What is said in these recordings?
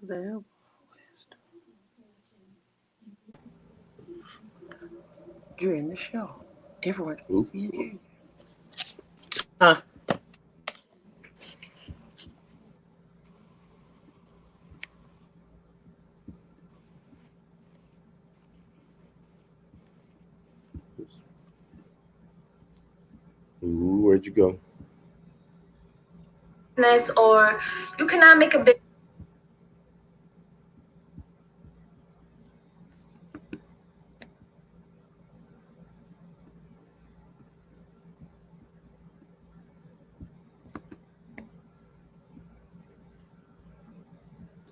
The hell? You're in the show. Everyone can see Oops. you. Huh? Ooh, where'd you go? Or you cannot make a big.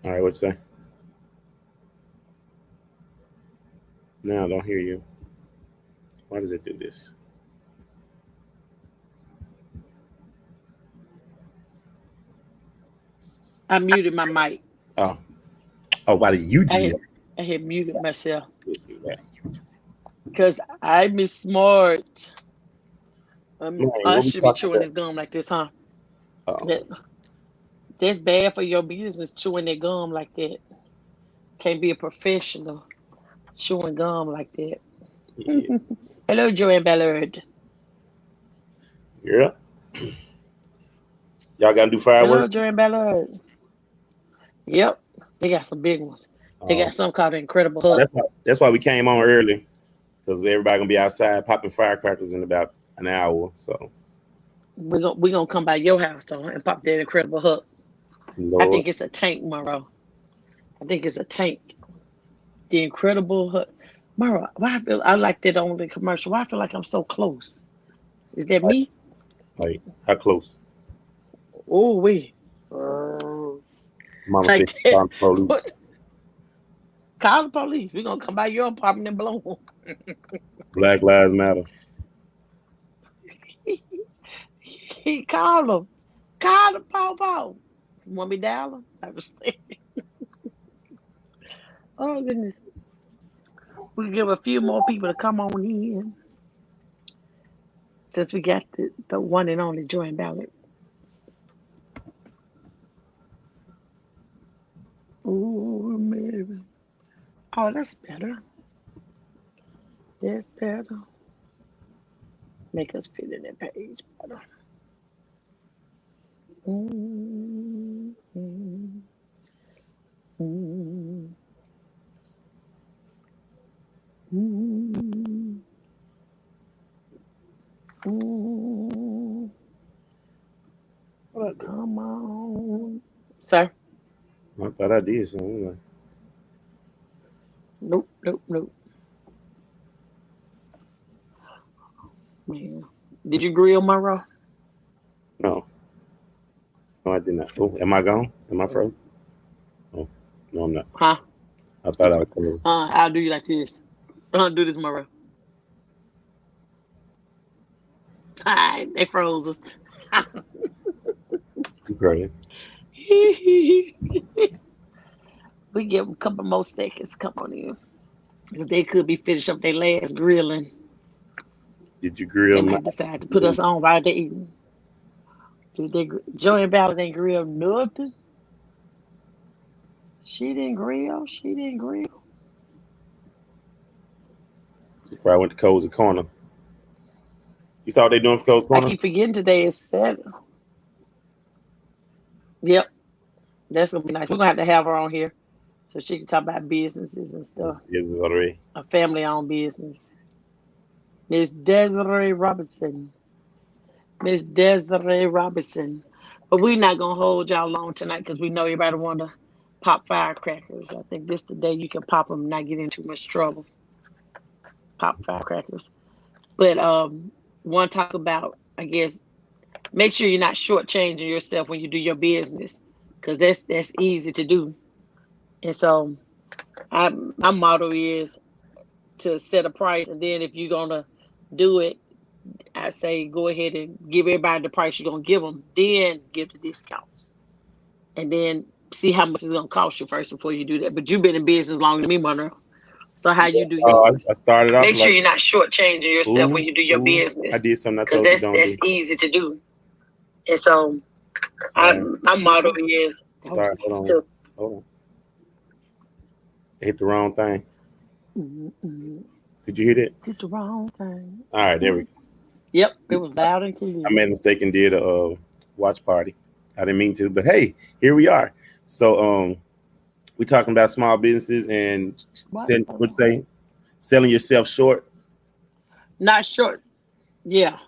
All right, what's that? No, I don't hear you. Why does it do this? I muted my mic. Oh, why did you do that? I had muted myself You do that? because I'm smart. Man, I what we should be talking chewing about? his gum like this, huh? Oh, That that's bad for your business chewing that gum like that. Can't be a professional chewing gum like that. yeah. Hello, Joanne Ballard. Yeah. Y'all gotta do Hello, fireworks? Joanne Ballard. Yep, they got some big ones. They Oh, got some called the Incredible Hulk. that's why we came on early, because everybody gonna be outside popping firecrackers in about an hour. So, We gonna come by your house though and pop that Incredible Hulk. I Lord, think it's a tank, Morrow. I think it's a tank. The Incredible Hulk. Morrow, why I like that on the commercial? Why I feel like I'm so close? Is that like, me? like how close? Oh, we. Mama said Like she that. called the police. What? Call the police. We're gonna come by your apartment and blow them. Black Lives Matter. He called them. Call the pow. You want me to dial them? I was oh goodness. We give a few more people to come on in since we got the one and only Joanne Ballard. Oh, maybe. Oh, that's better. That's better. Make us fit in that page better. Mm, mm, mm, mm, mm. Come on. Sir? I thought I did something. Like, Nope. Man. Did you grill Monroe? no, no, I did not. Oh, am I gone? Am I frozen? Oh, no, I'm not. Huh? I thought I was frozen. I'll do you like this. I'll do this, Monroe. Hi, they froze us. You crying? We give them a couple more seconds. Come on in. Because they could be finished up their last grilling. Did you They grill my? might decide to put us on while they eating. Joey Ballard ain't grill nothing. She didn't grill. She probably went to Cozy Corner. You saw what they doing for Cozy I Corner? keep forgetting today is Saturday. Yep, that's gonna be nice. We're gonna have her on here so she can talk about businesses and stuff. Yes, already. A family-owned business. Miss Desiree Robinson. Miss Desiree Robinson. But we're not gonna hold y'all long tonight because we know everybody want to pop firecrackers. I think this the day you can pop them and not get in too much trouble. Pop firecrackers. But want to talk about, I guess, make sure you're not shortchanging yourself when you do your business because that's easy to do. And so my motto is to set a price, and then if you're gonna do it, I say go ahead and give everybody the price you're gonna give them, then give the discounts, and then see how much it's gonna cost you first before you do that. But you've been in business longer than me, Monroe. So how you do yours? I started off Make sure like, you're not shortchanging yourself when you do your I business, did something I because told you don't that's do. easy to do. And so Sorry, my motto is sorry. Hold on. Hit the wrong thing. Mm-hmm. Did you hear that? Did the wrong thing. All right, there we go. Yep, it was loud and I clear. made a mistake and did a watch party. I didn't mean to, but hey, here we are. So we're talking about small businesses and What? selling yourself short. Not short. Yeah,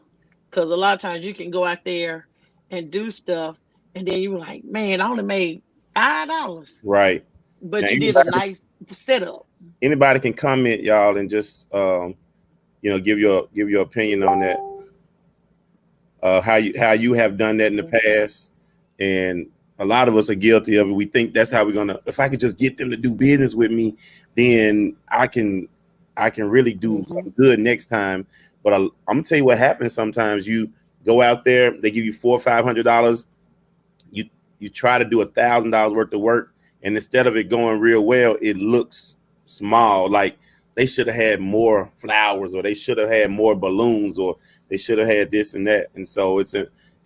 because a lot of times you can go out there and do stuff, and then you were like, man, I only made $5, Right. Now but you did a nice setup. anybody can comment, y'all, and just give your opinion on that. How you have done that in the past, and a lot of us are guilty of it. We think that's how we're gonna. If I could just get them to do business with me, then I can really do something good next time. But I'm gonna tell you what happens. Sometimes you go out there, they give you $400 or $500. You try to do $1,000 worth of work, and instead of it going real well, it looks small. Like they should have had more flowers, or they should have had more balloons, or they should have had this and that. And so it's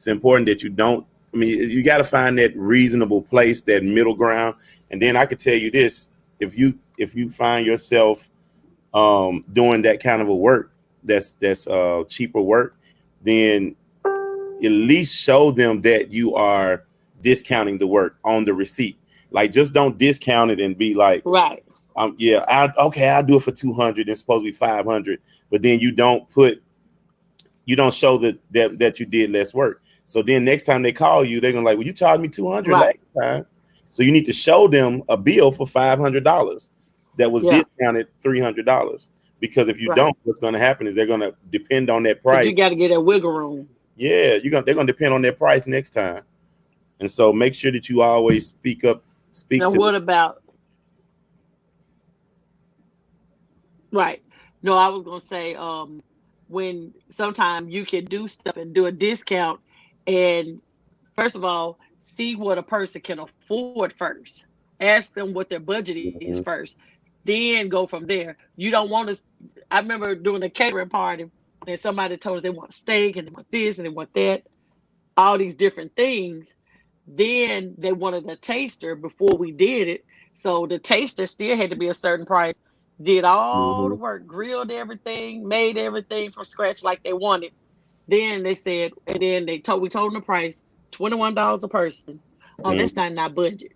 important that you don't. I mean, you got to find that reasonable place, that middle ground. And then I could tell you this: if you find yourself doing that kind of a work, that's cheaper work, then at least show them that you are discounting the work on the receipt. Like, just don't discount it and be like, Right. yeah, I'll do it for 200. It's supposed to be 500, but then you don't show that you did less work. So then next time they call you, they're gonna like, well, you charged me 200 last Right. time. So you need to show them a bill for $500 that was Yeah. discounted $300. Because if you Right. don't, what's gonna happen is they're gonna depend on that Because price. you got to get that wiggle room. Yeah, they're gonna depend on that price next time. And so make sure that you always speak Now, to what about right? No, I was gonna say, when sometimes you can do stuff and do a discount, and first of all, see what a person can afford first. Ask them what their budget is Mhm. first, then go from there. You don't want to. I remember doing a catering party, and somebody told us they want steak and they want this and they want that, all these different things. Then they wanted a taster before we did it. So the taster still had to be a certain price. Did all the Mhm. work, grilled everything, made everything from scratch like they wanted. Then they said, and then we told them the price, $21 a person. Oh, that's Mhm. not in our budget.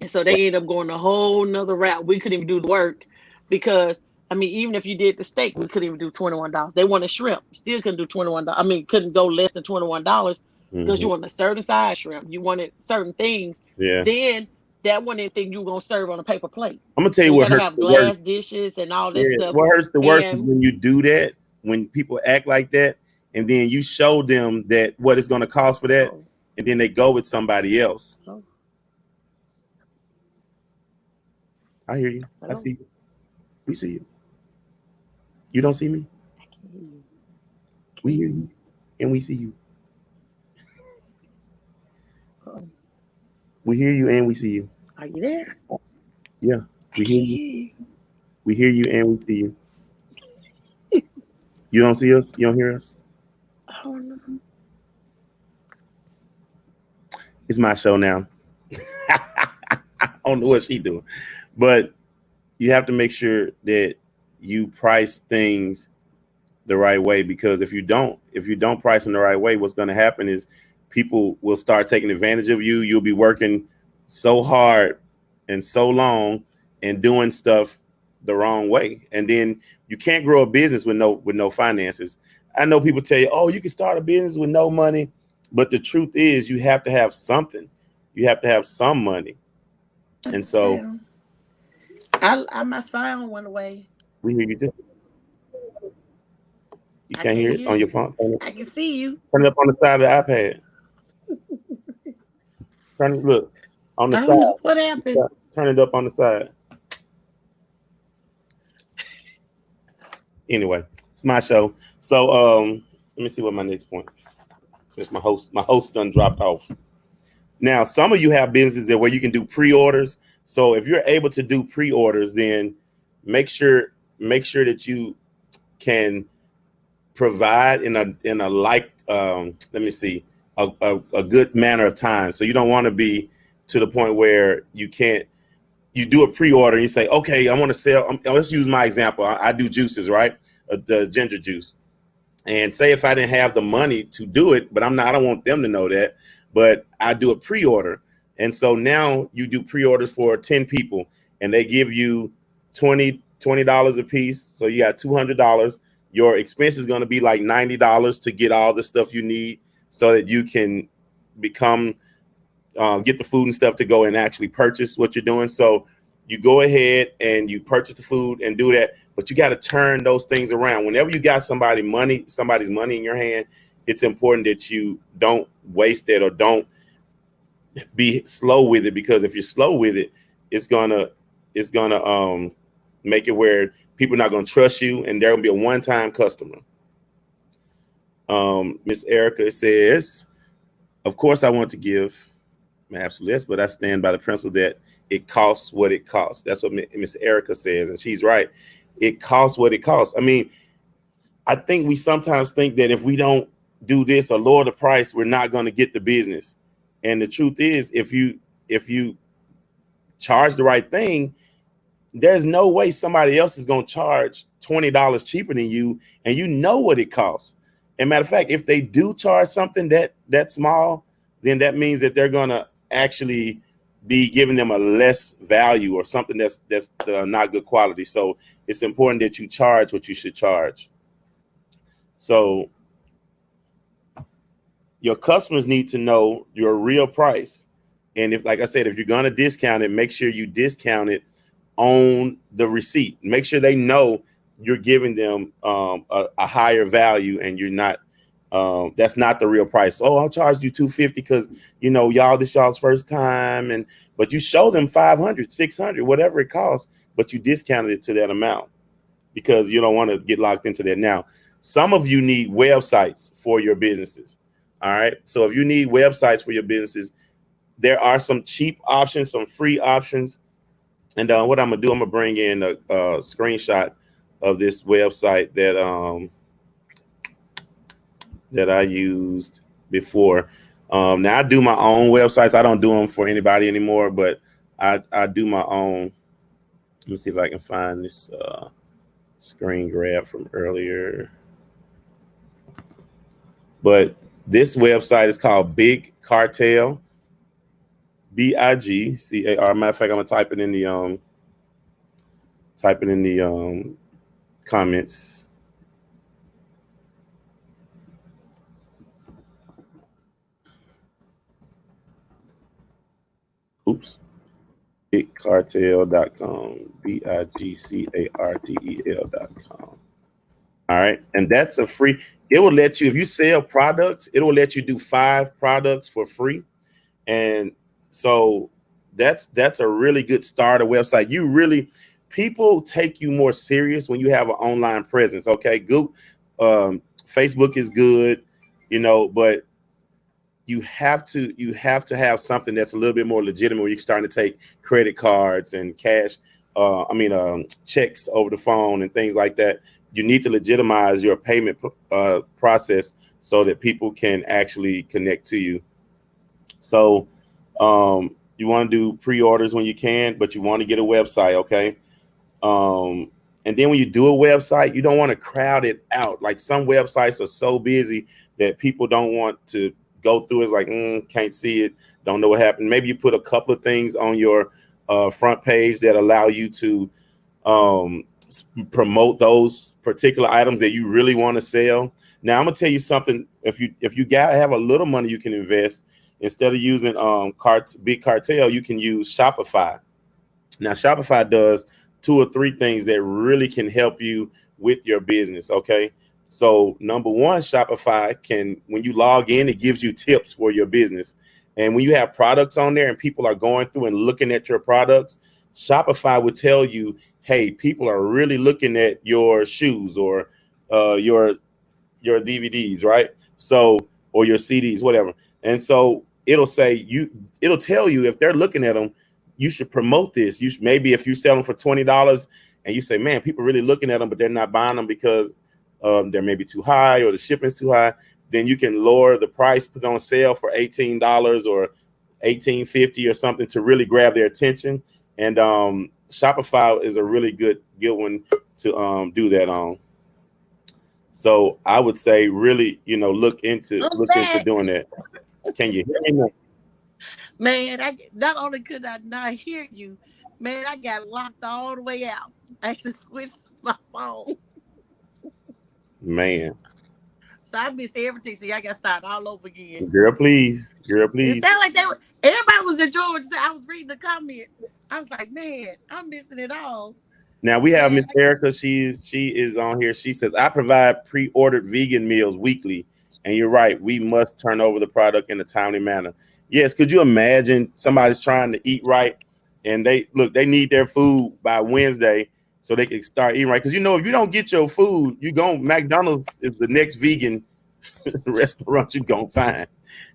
And so they ended up going a whole nother route. We couldn't even do the work because I mean, even if you did the steak, we couldn't even do $21. They wanted shrimp, still couldn't do $21. I mean, couldn't go less than $21 because you Mhm. wanted a certain size shrimp. You wanted certain things. Yeah. Then that wasn't anything you were gonna serve on a paper plate. I'm gonna tell So you you what gotta hurts have the worst. glass dishes and all that Yeah, stuff. what hurts the worst is And when you do that, when people act like that, and then you show them that what it's gonna cost for that, oh, and then they go with somebody else. oh, I hear you. I hello, see you. We see you. You don't see me. I can't hear you. We Can hear you? you, and we see you. Oh, We hear you, and we see you. are you there? Yeah, I we hear can't you. hear you. We hear you, and we see you. You don't see us. You don't hear us. Oh no. It's my show now. I don't know what she doing, but you have to make sure that you price things the right way, because if you don't price them the right way, what's going to happen is people will start taking advantage of you. You'll be working so hard and so long and doing stuff the wrong way, and then you can't grow a business with no finances. I know people tell you, oh, you can start a business with no money, but the truth is you have to have something. You have to have some money. And so Damn. My sound went away. we hear you. You I can't can't hear it hear on your you. phone. I can see you. Turn it up on the side of the iPad. Turn it, look, on the I don't know side. what happened. Turn it up on the side. Anyway, it's my show. So let me see what my next point. Since my host done dropped off. Now, some of you have businesses that where you can do pre-orders. So if you're able to do pre-orders, then make sure that you can provide in a like let me see, a good manner of time. So you don't want to be to the point where you can't you do a pre-order and you say, okay, I want to sell. Let's use my example. I do juices, right? The ginger juice. And say if I didn't have the money to do it, but I don't want them to know that, but I do a pre-order. And so now you do pre-orders for 10 people and they give you $20 a piece. So you got $200. Your expense is going to be like $90 to get all the stuff you need so that you can become get the food and stuff to go and actually purchase what you're doing. So you go ahead and you purchase the food and do that, but you got to turn those things around. Whenever you got somebody's money in your hand, it's important that you don't waste it or don't be slow with it, because if you're slow with it, it's gonna make it where people are not gonna trust you and they're gonna be a one-time customer. Miss Erica says, of course I want to give my absolute best, but I stand by the principle that it costs what it costs. That's what Miss Erica says, and she's right. It costs what it costs. I mean, I think we sometimes think that if we don't do this or lower the price, we're not going to get the business. And the truth is, if you charge the right thing, there's no way somebody else is going to charge $20 cheaper than you, and you know what it costs. And matter of fact, if they do charge something that small, then that means that they're going to actually be giving them a less value or something that's not good quality. So it's important that you charge what you should charge. So your customers need to know your real price. And if, like I said, if you're going to discount it, make sure you discount it on the receipt. Make sure they know you're giving them a higher value and you're not, that's not the real price. Oh, I'll charge you $250 because, this y'all's first time. But you show them $500, $600, whatever it costs, but you discounted it to that amount because you don't want to get locked into that. Now, some of you need websites for your businesses. All right. So if you need websites for your businesses, there are some cheap options, some free options. And what I'm going to do, I'm going to bring in a screenshot of this website that I used before. Now I do my own websites. I don't do them for anybody anymore, but I do my own. Let me see if I can find this screen grab from earlier. But this website is called Big Cartel, BIGCAR. Matter of fact, I'm gonna type it in the comments. Oops. Bigcartel.com, BIGCARTEL.com. All right. And that's a free, it will let you, if you sell products, it will let you do 5 products for free. And so that's a really good starter website. People take you more serious when you have an online presence. Okay. Google, Facebook is good, but you have to have something that's a little bit more legitimate where you're starting to take credit cards and cash, checks over the phone and things like that. You need to legitimize your payment process so that people can actually connect to you. So you want to do pre-orders when you can, but you want to get a website, okay? And then when you do a website, you don't want to crowd it out. Like some websites are so busy that people don't want to go through. It's like, can't see it, don't know what happened. Maybe you put a couple of things on your front page that allow you to promote those particular items that you really want to sell. Now, I'm gonna tell you something. If you have a little money you can invest, instead of using Big Cartel, you can use Shopify. Now, Shopify does 2 or 3 things that really can help you with your business. Okay. So number one, Shopify when you log in, it gives you tips for your business. And when you have products on there and people are going through and looking at your products, Shopify would tell you, hey, people are really looking at your shoes or your DVDs, right? So, or your CDs, whatever. And so it'll tell you if they're looking at them, you should promote this. Maybe if you sell them for $20 and you say, man, people are really looking at them, but they're not buying them because they're maybe too high or the shipping's too high, then you can lower the price, put on sale for $18 or $18.50 or something to really grab their attention. And Shopify is a really good one to do that on. So I would say really, look into I'm back. doing that. Can you hear me now? Man, I not only could I not hear you, man, I got locked all the way out. I had to switch my phone. Man, So I missed everything. So y'all got to start all over again. girl, please, girl, It please. sounded like everybody was enjoying what you said. I was reading the comments. I was like, man, I'm missing it all. Now we have Man, Miss Erica. She is on here. She says, I provide pre-ordered vegan meals weekly. And you're right, we must turn over the product in a timely manner. Yes, could you imagine somebody's trying to eat right and they need their food by Wednesday so they can start eating right? Because if you don't get your food, McDonald's is the next vegan restaurant you're gonna find.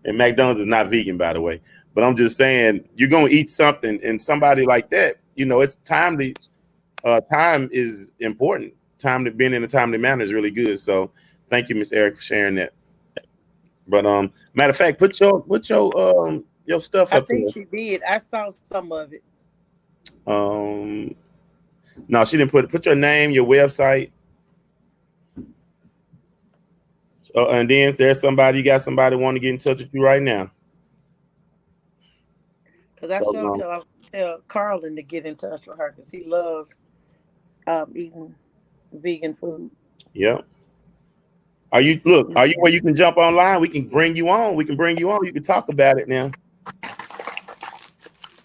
And McDonald's is not vegan, by the way. But I'm just saying, you're gonna eat something, and somebody like that, it's timely. Time is important. Time to being in a timely manner is really good. So thank you, Miss Eric, for sharing that. But matter of fact, put your stuff I up think there. she did. I saw some of it. Um, no, she didn't put your name, your website, and then if there's somebody, you got somebody want to get in touch with you right now. Because I So showed tell Carlin to get in touch with her because he loves eating vegan food. yeah. Are you where you can jump online? We can bring you on. You can talk about it now.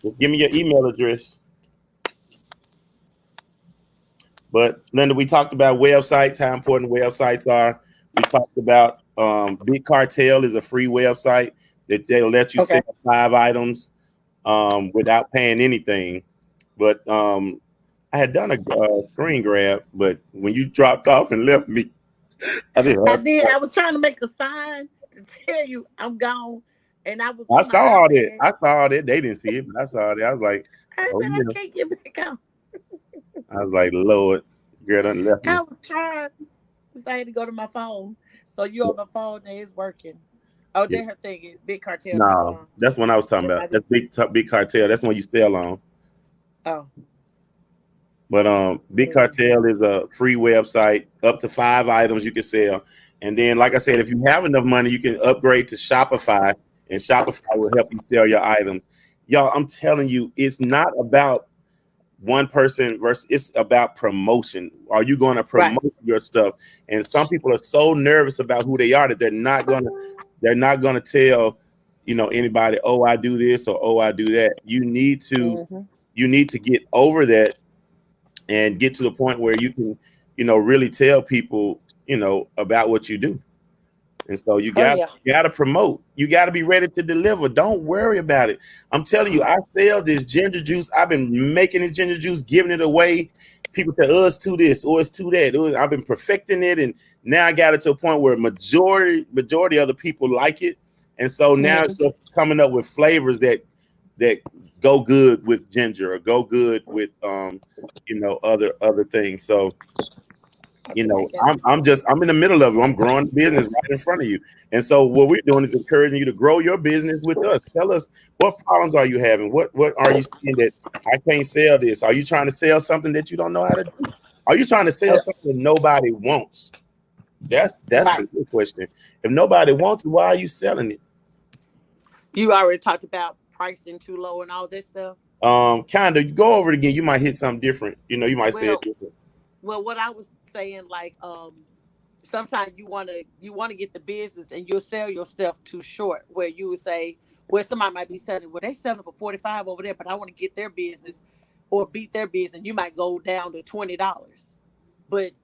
Just give me your email address. But Linda, we talked about websites, how important websites are. We talked about Big Cartel is a free website that they'll let you sell 5 items without paying anything. But I had done a screen grab, but when you dropped off and left me, I didn't. I did. I was trying to make a sign to tell you I'm gone, and I was I on saw my all that. iPad. I saw all that. They didn't see it, but I saw it. I was like, I oh said I yeah. can't get back on. I was like, Lord, girl done left me. I was trying. So I had to go to my phone. So you on my phone and it's working. Oh, Yeah. there her thing is No, bigcartel.com. that's what I was talking about. That's big cartel. That's one you sell on. Oh. But Big Cartel is a free website, up to 5 items you can sell. And then, like I said, if you have enough money, you can upgrade to Shopify, and Shopify will help you sell your items. Y'all, I'm telling you, it's not about one person versus, it's about promotion. Are you going to promote your stuff? And some people are so nervous about who they are that they're not gonna tell anybody, oh, I do this, or oh, I do that. You need to get over that and get to the point where you can really tell people about what you do. And so you got to promote. You got to be ready to deliver. Don't worry about it. I'm telling you, I sell this ginger juice. I've been making this ginger juice, giving it away. People say, oh, it's to this or it's to that. I've been perfecting it, and now I got it to a point where majority of the people like it. And so now it's just coming up with flavors that go good with ginger or go good with other things. So I'm in the middle of it. I'm growing the business right in front of you. And so what we're doing is encouraging you to grow your business with us. Tell us, what problems are you having? What are you seeing that I can't sell this? Are you trying to sell something that you don't know how to do? Are you trying to sell something nobody wants? That's the good question. If nobody wants it, why are you selling it? You already talked about pricing too low and all this stuff. Kind of go over it again. You might hit something different. You might say it different. Well, what I was saying, like, sometimes you wanna get the business and you'll sell your stuff too short. Where you would say, where somebody might be selling, well, they selling for 45 over there, but I want to get their business or beat their business. You might go down to $20,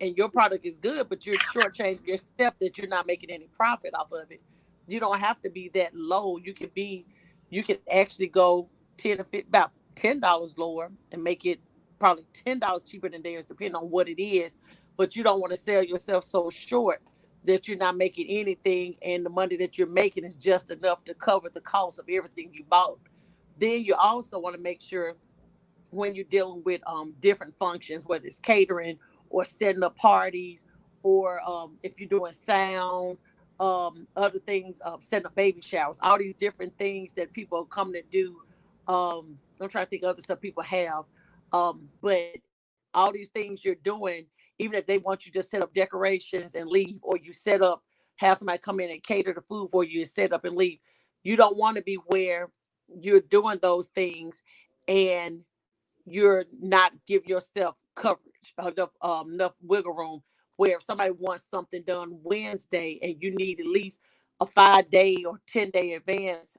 and your product is good, but you're shortchanging yourself that you're not making any profit off of it. You don't have to be that low. You could actually go 10 or 50, about $10 lower and make it probably $10 cheaper than theirs, depending on what it is. But you don't want to sell yourself so short that you're not making anything, and the money that you're making is just enough to cover the cost of everything you bought. Then you also want to make sure when you're dealing with different functions, whether it's catering or setting up parties, or if you're doing sound, other things, setting up baby showers, all these different things that people come to do I'm trying to think of other stuff people have. But all these things you're doing, even if they want you to just set up decorations and leave, or you set up, have somebody come in and cater the food for you and set up and leave. You don't want to be where you're doing those things and you're not give yourself coverage, enough wiggle room, where if somebody wants something done Wednesday and you need at least a 5 day or 10 day advance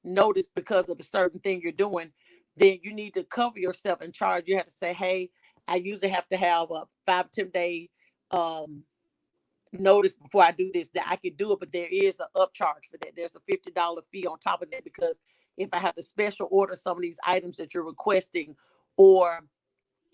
notice because of the certain thing you're doing, then you need to cover yourself and charge. You have to say, hey, I usually have to have a 5 10 day um notice before I do this, that I can do it, but there is an upcharge for that. There's a $50 fee on top of that, because if I have to special order some of these items that you're requesting, or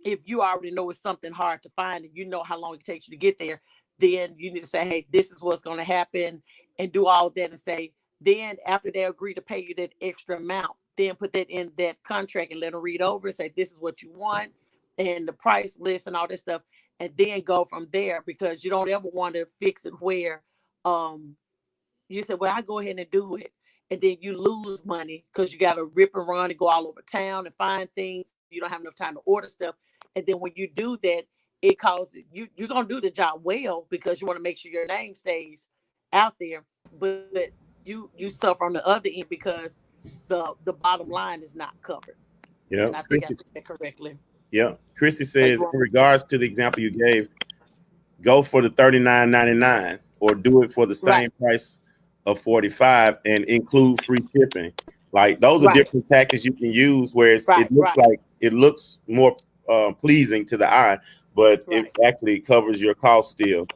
if you already know it's something hard to find and you know how long it takes you to get there, then you need to say, hey, this is what's going to happen, and do all that, and say, then after they agree to pay you that extra amount, then put that in that contract and let them read over and say, this is what you want, and the price list and all this stuff, and then go from there, because you don't ever want to fix it where um you said, well, I go ahead and do it. And then you lose money because you got to rip and run and go all over town and find things. You don't have enough time to order stuff. And then when you do that, it causes you're going to do the job well because you want to make sure your name stays out there. But you suffer on the other end because the bottom line is not covered. Yeah, And I think I Chrissy. said that correctly. Yeah, Chrissy Hey, says in regards to the example you gave, go for the $39.99 or do it for the right, same price of 45 and include free shipping. Like those are right, different tactics you can use where right, it looks right, like it looks more pleasing to the eye, but it right. actually covers your cost still.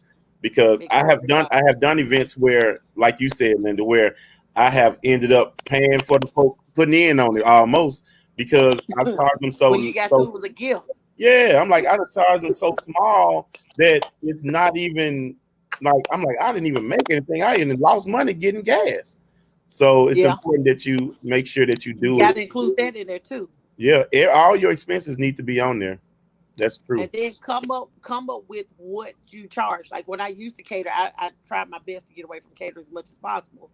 Because It covers your cost. I have done events where, like you said, Linda, where I have ended up paying for the folk putting in on it almost because I charged them When you got through, it was a gift. yeah, I'm like, I would charge them so small that it's not even like I'm like, I didn't even make anything. I even lost money getting gas. So it's Yeah. important that you make sure that you You do got it. to include that in there too. Yeah, all your expenses need to be on there. That's true. And then come up with what you charge. Like when I used to cater, I tried my best to get away from catering as much as possible.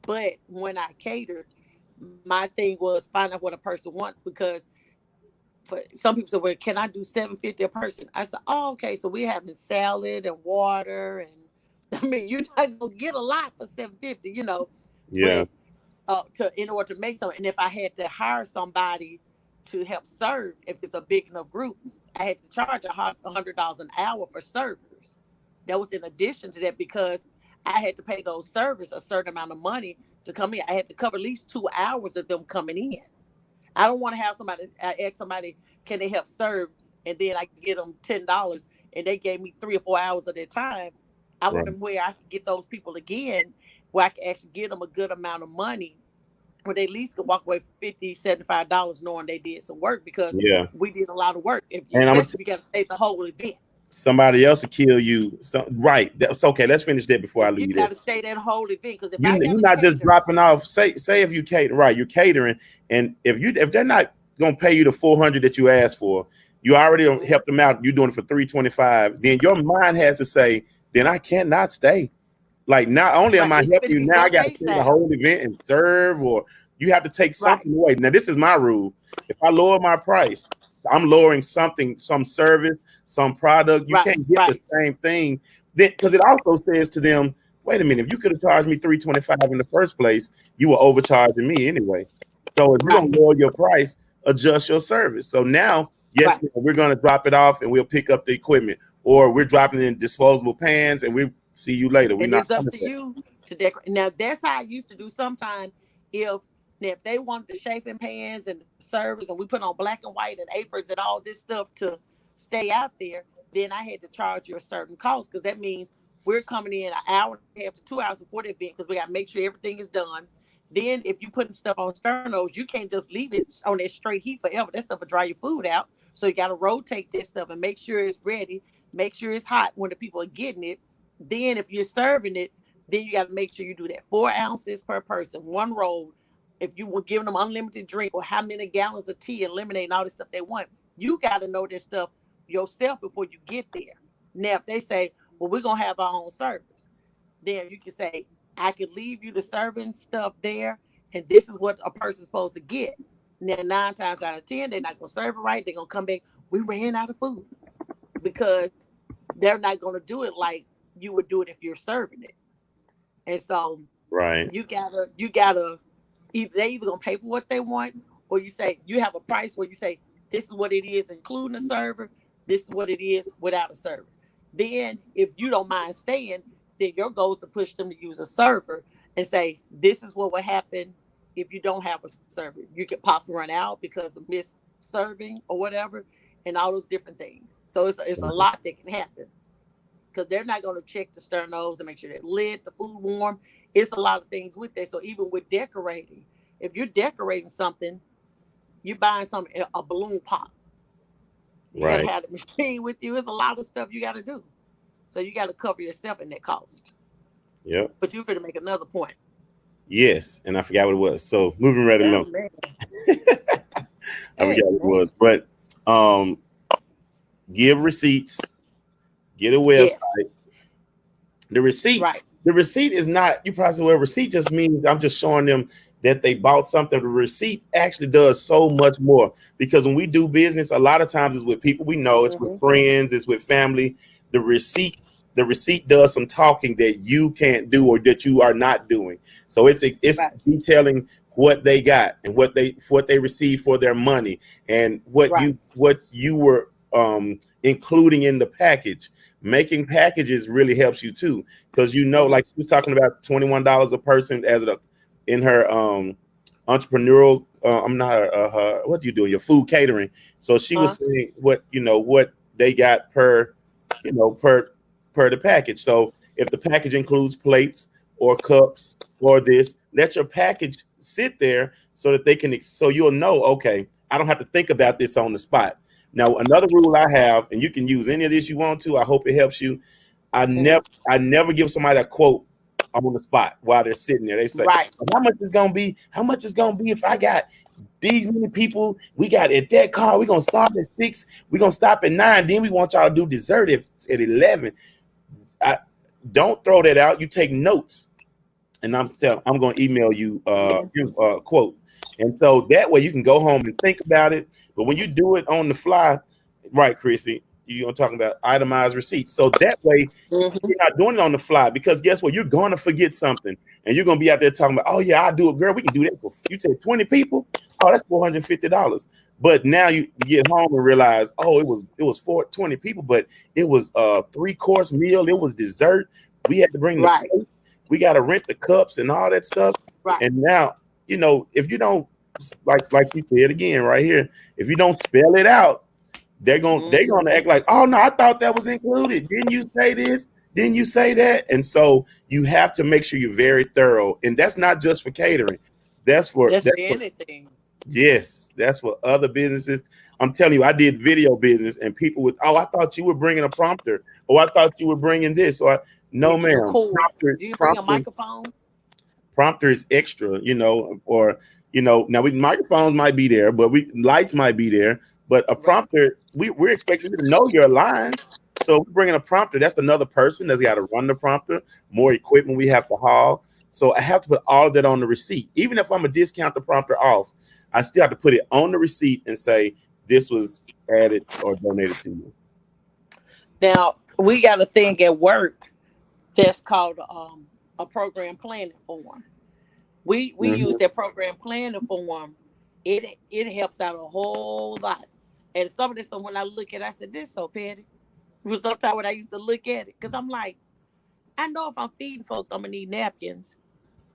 But when I catered, my thing was find out what a person wants, because for some people say, well, can I do 750 a person? I said, oh, okay. So we're having salad and water, and I mean, you're not gonna get a lot for 750, Yeah, but to in order to make something. And if I had to hire somebody to help serve, if it's a big enough group, I had to charge $100 an hour for servers. That was in addition to that, because I had to pay those servers a certain amount of money to come in. I had to cover at least 2 hours of them coming in. I don't want to have somebody, I ask somebody, can they help serve? And then I get them $10 and they gave me 3 or 4 hours of their time. I want right. them where I can get those people again, where I can actually get them a good amount of money, where they at least could walk away for $50, $75 knowing they did some work, because Yeah, we did a lot of work. and I'm Especially if you got to stay the whole event. somebody else will kill you. So right, that's okay. Let's finish that before I You leave got that. to stay that whole event, because if I got You're to not just cater, dropping off. Say if you cater, right? You're catering, and if they're not gonna pay you the 400 that you asked for, you already mhm, helped them out. You're doing it for 325. Then your mind has to say, then I cannot stay. Like not only am right, I it's helping going to you be now, I your got to pay stay the style. whole event and serve, or you have to take Right, something away. Now this is my rule. If I lower my price, I'm lowering something, some service, some product. You right, can't get the right, same thing. Then because it also says to them, wait a minute, if you could have charged me 325 in the first place, you were overcharging me anyway. So if you're right, gonna lower your price, adjust your service. So now, yes, right. ma'am, we're gonna drop it off and we'll pick up the equipment, or we're dropping it in disposable pans and we see you later. We're And not it's up coming to back. you to decorate. Now that's how I used to do sometimes. If Now, if they want the chafing pans and the servers, and we put on black and white and aprons and all this stuff to stay out there, then I had to charge you a certain cost, because that means we're coming in an hour and a half to 2 hours before the event, because we got to make sure everything is done. Then if you putting stuff on sternos, you can't just leave it on that straight heat forever. That stuff will dry your food out. So you got to rotate this stuff and make sure it's ready, make sure it's hot when the people are getting it. Then if you're serving it, then you got to make sure you do that 4 ounces per person, one roll. If you were giving them unlimited drink, or how many gallons of tea and lemonade and all this stuff they want, you got to know this stuff yourself before you get there. Now, if they say, well, we're going to have our own servers, then you can say, I can leave you the serving stuff there, and this is what a person's supposed to get. Now 9 times out of 10, they're not gonna serve it right. They're gonna come back. We ran out of food because they're not gonna do it like you would do it if you're serving it. And so Right. you gotta either gonna pay for what they want, or you say you have a price where you say this is what it is including a server, this is what it is without a server. Then if you don't mind staying, then your goal is to push them to use a server and say this is what will happen if you don't have a server. You could possibly run out because of miss serving or whatever, and all those different things. So it's a lot that can happen because they're not going to check the sternos and make sure they're lit, the food warm. It's a lot of things with that. So even with decorating, if you're decorating something, you're buying something, a balloon pops. You got to Right. have the machine with you. It's a lot of stuff you got to do. So you got to cover yourself in that cost. Yep. But you're going to make another point. Yes, and I forgot what it was. So moving right along. Man. I forgot what it was. But give receipts, get a website. Yes. The receipt, Right. the receipt is not, you probably say, well, receipt just means I'm just showing them that they bought something. The receipt actually does so much more, because when we do business, a lot of times it's with people we know, it's with friends, it's with family. The receipt does some talking that you can't do or that you are not doing. So it's Right. detailing what they got and what they received for their money, and what Right. you were including in the package. Making packages really helps you too, because like she was talking about $21 a person in her entrepreneurial. I'm not her. What do you do? Your food catering. So she was saying what they got per the package. So if the package includes plates or cups or this, let your package sit there so that they can, so you'll know, okay, I don't have to think about this on the spot. Now, another rule I have, and you can use any of this you want to, I hope it helps you. I never give somebody a quote on the spot while they're sitting there. They say, Right. how much is gonna be if I got these many people? We got at that car, we're gonna start at 6, we're gonna stop at 9, then we want y'all to do dessert at 11. Don't throw that out. You take notes, and I'm going to email you a quote, and so that way you can go home and think about it. But when you do it on the fly, right, Chrissy, you're talking about itemized receipts. So that way you're not doing it on the fly, because guess what? You're going to forget something, and you're going to be out there talking about, oh yeah, I'll do it, girl. We can do that. You said 20 people. Oh, that's $450. But now you get home and realize, oh, it was 20 people, but it was a 3-course meal. It was dessert. We had to bring the plates. We got to rent the cups and all that stuff. Right. And now, if you don't, like you said again right here, if you don't spell it out, they're gonna act like, oh no, I thought that was included. Didn't you say this? Didn't you say that? And so you have to make sure you're very thorough. And that's not just for catering. That's for anything. Yes, that's for other businesses. I'm telling you, I did video business, and people would, oh, I thought you were bringing a prompter. Oh, I thought you were bringing this. Or no, ma'am. Do you bring a microphone? Prompter is extra, or now microphones might be there, but lights might be there. But a prompter, we're expecting you to know your lines. So if we're bringing a prompter, that's another person that's got to run the prompter, more equipment we have to haul. So I have to put all of that on the receipt. Even if I'm going to discount the prompter off, I still have to put it on the receipt and say, this was added or donated to you. Now, we got a thing at work that's called a program planning form. We use that program planning form. It helps out a whole lot. And some of this, when I look at it, I said, this is so petty. It was sometimes when I used to look at it, because I'm like, I know if I'm feeding folks, I'm going to need napkins.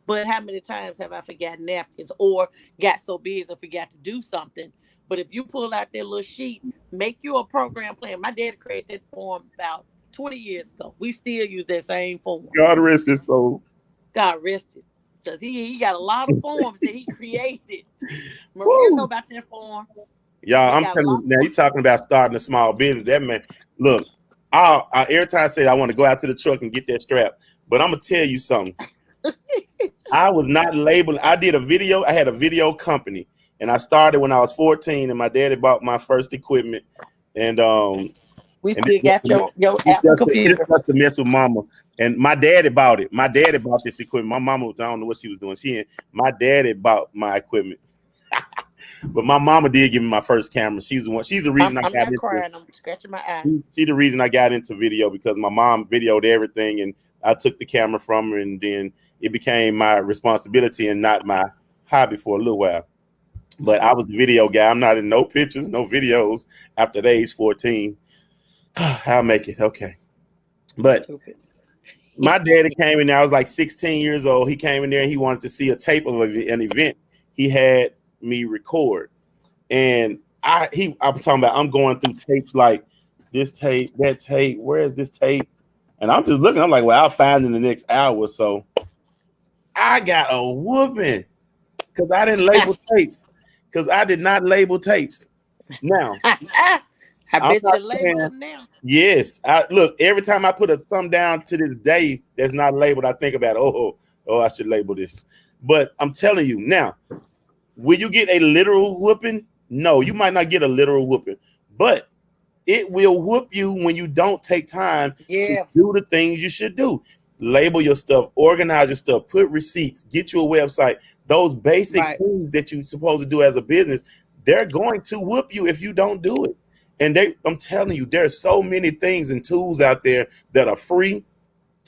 But how many times have I forgotten napkins or got so busy and forgot to do something? But if you pull out that little sheet, make you a program plan. My dad created that form about 20 years ago. We still use that same form. God rest his soul. God rest it. Because he got a lot of forms that he created. Maria know about that form. Y'all, I'm telling you, now you're talking about starting a small business. That man, look, I every time I say I want to go out to the truck and get that strap, but I'm going to tell you something. I was not labeled. I had a video company, and I started when I was 14, and my daddy bought my first equipment. And we still got your Apple computer. Just to mess with mama. And my daddy bought it. My daddy bought this equipment. My mama, I don't know what she was doing. My daddy bought my equipment. But my mama did give me my first camera. She's the one. She's the reason I I'm got not into. crying. I'm scratching my eye. She the reason I got into video because my mom videoed everything, and I took the camera from her, and then it became my responsibility and not my hobby for a little while. But I was the video guy. I'm not in no pictures, no videos after the age 14. I'll make it. Okay. But Stupid. my daddy came in there. I was like 16 years old. He came in there and he wanted to see a tape of an event he had me record. And I'm talking about, I'm going through tapes like this tape, that tape. Where is this tape? And I'm just looking. I'm like, well, I'll find in the next hour or so. I got a whooping because I didn't label tapes. Because I did not label tapes. Now, I I'm bet not you label saying, them now. yes. I look, every time I put a thumb down to this day that's not labeled, I think about, I should label this. But I'm telling you now, will you get a literal whooping? No, you might not get a literal whooping, but it will whoop you when you don't take time to Yeah. do the things you should do. Label your stuff, organize your stuff, put receipts, get you a website. Those basic Right. things that you're supposed to do as a business, they're going to whoop you if you don't do it. And I'm telling you, there's so many things and tools out there that are free.